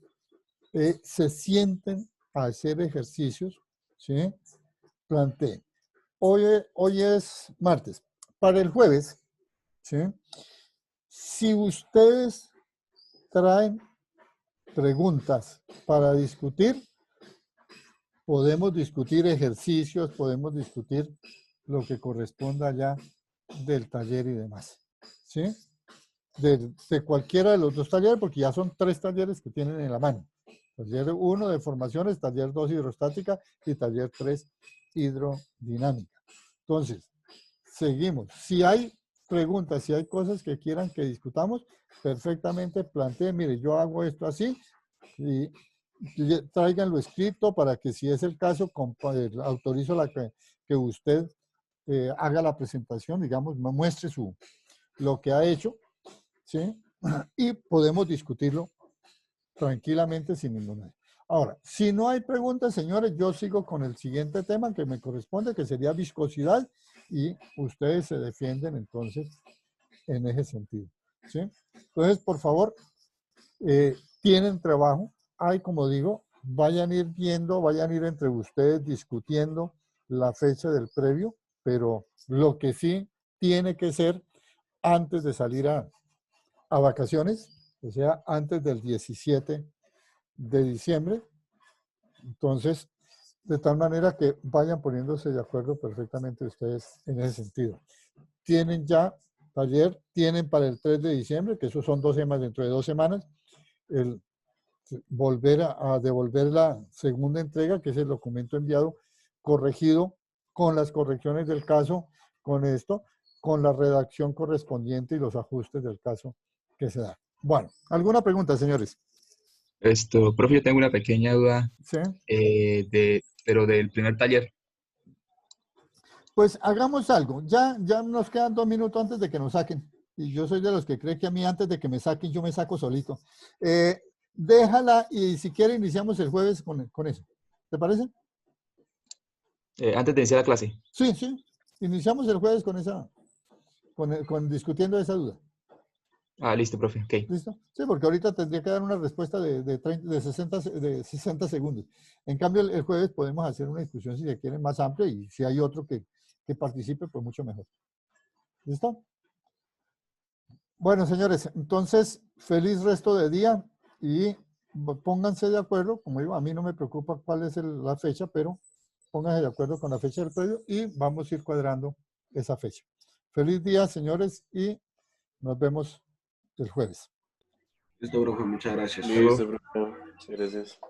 se sienten a hacer ejercicios, ¿sí? Planteen. Hoy es martes. Para el jueves, ¿sí? Si ustedes traen preguntas para discutir, podemos discutir ejercicios, podemos discutir lo que corresponda ya del taller y demás. ¿Sí? De cualquiera de los dos talleres, porque ya son 3 talleres que tienen en la mano. Taller 1 de formaciones, taller 2 hidrostática y taller 3 hidrodinámica. Entonces, seguimos. Si hay preguntas, si hay cosas que quieran que discutamos, perfectamente planteen, mire, yo hago esto así y tráiganlo escrito para que si es el caso, autorizo que usted haga la presentación, digamos, me muestre lo que ha hecho, ¿sí? Y podemos discutirlo tranquilamente sin ninguna. Ahora, si no hay preguntas, señores, yo sigo con el siguiente tema que me corresponde, que sería viscosidad, y ustedes se defienden entonces en ese sentido, ¿sí? Entonces, por favor, tienen trabajo. Hay, como digo, vayan a ir viendo, vayan a ir entre ustedes discutiendo la fecha del previo, pero lo que sí tiene que ser antes de salir a vacaciones, o sea, antes del 17 de diciembre. Entonces, de tal manera que vayan poniéndose de acuerdo perfectamente ustedes en ese sentido. Tienen ya taller, tienen para el 3 de diciembre, que eso son 2 semanas, dentro de 2 semanas, el volver a devolver la segunda entrega, que es el documento enviado corregido con las correcciones del caso, con esto, con la redacción correspondiente y los ajustes del caso que se da. Bueno, ¿alguna pregunta, señores? Profe, yo tengo una pequeña duda ¿Sí? pero del primer taller. Pues hagamos algo. Ya nos quedan 2 minutos antes de que nos saquen. Y yo soy de los que cree que a mí antes de que me saquen, yo me saco solito. Déjala y si quiere iniciamos el jueves con eso. ¿Te parece? Antes de iniciar la clase. Sí, sí. Iniciamos el jueves con esa. discutiendo esa duda. Ah, listo, profe. Ok. ¿Listo? Sí, porque ahorita tendría que dar una respuesta de 60 segundos. En cambio, el jueves podemos hacer una discusión si se quiere más amplia y si hay otro que participe, pues mucho mejor. ¿Listo? Bueno, señores, entonces, feliz resto de día y pónganse de acuerdo. Como digo, a mí no me preocupa cuál es la fecha, pero pónganse de acuerdo con la fecha del predio y vamos a ir cuadrando esa fecha. Feliz día, señores, y nos vemos el jueves. Listo, profe, muchas gracias. Listo, profe. Muchas gracias.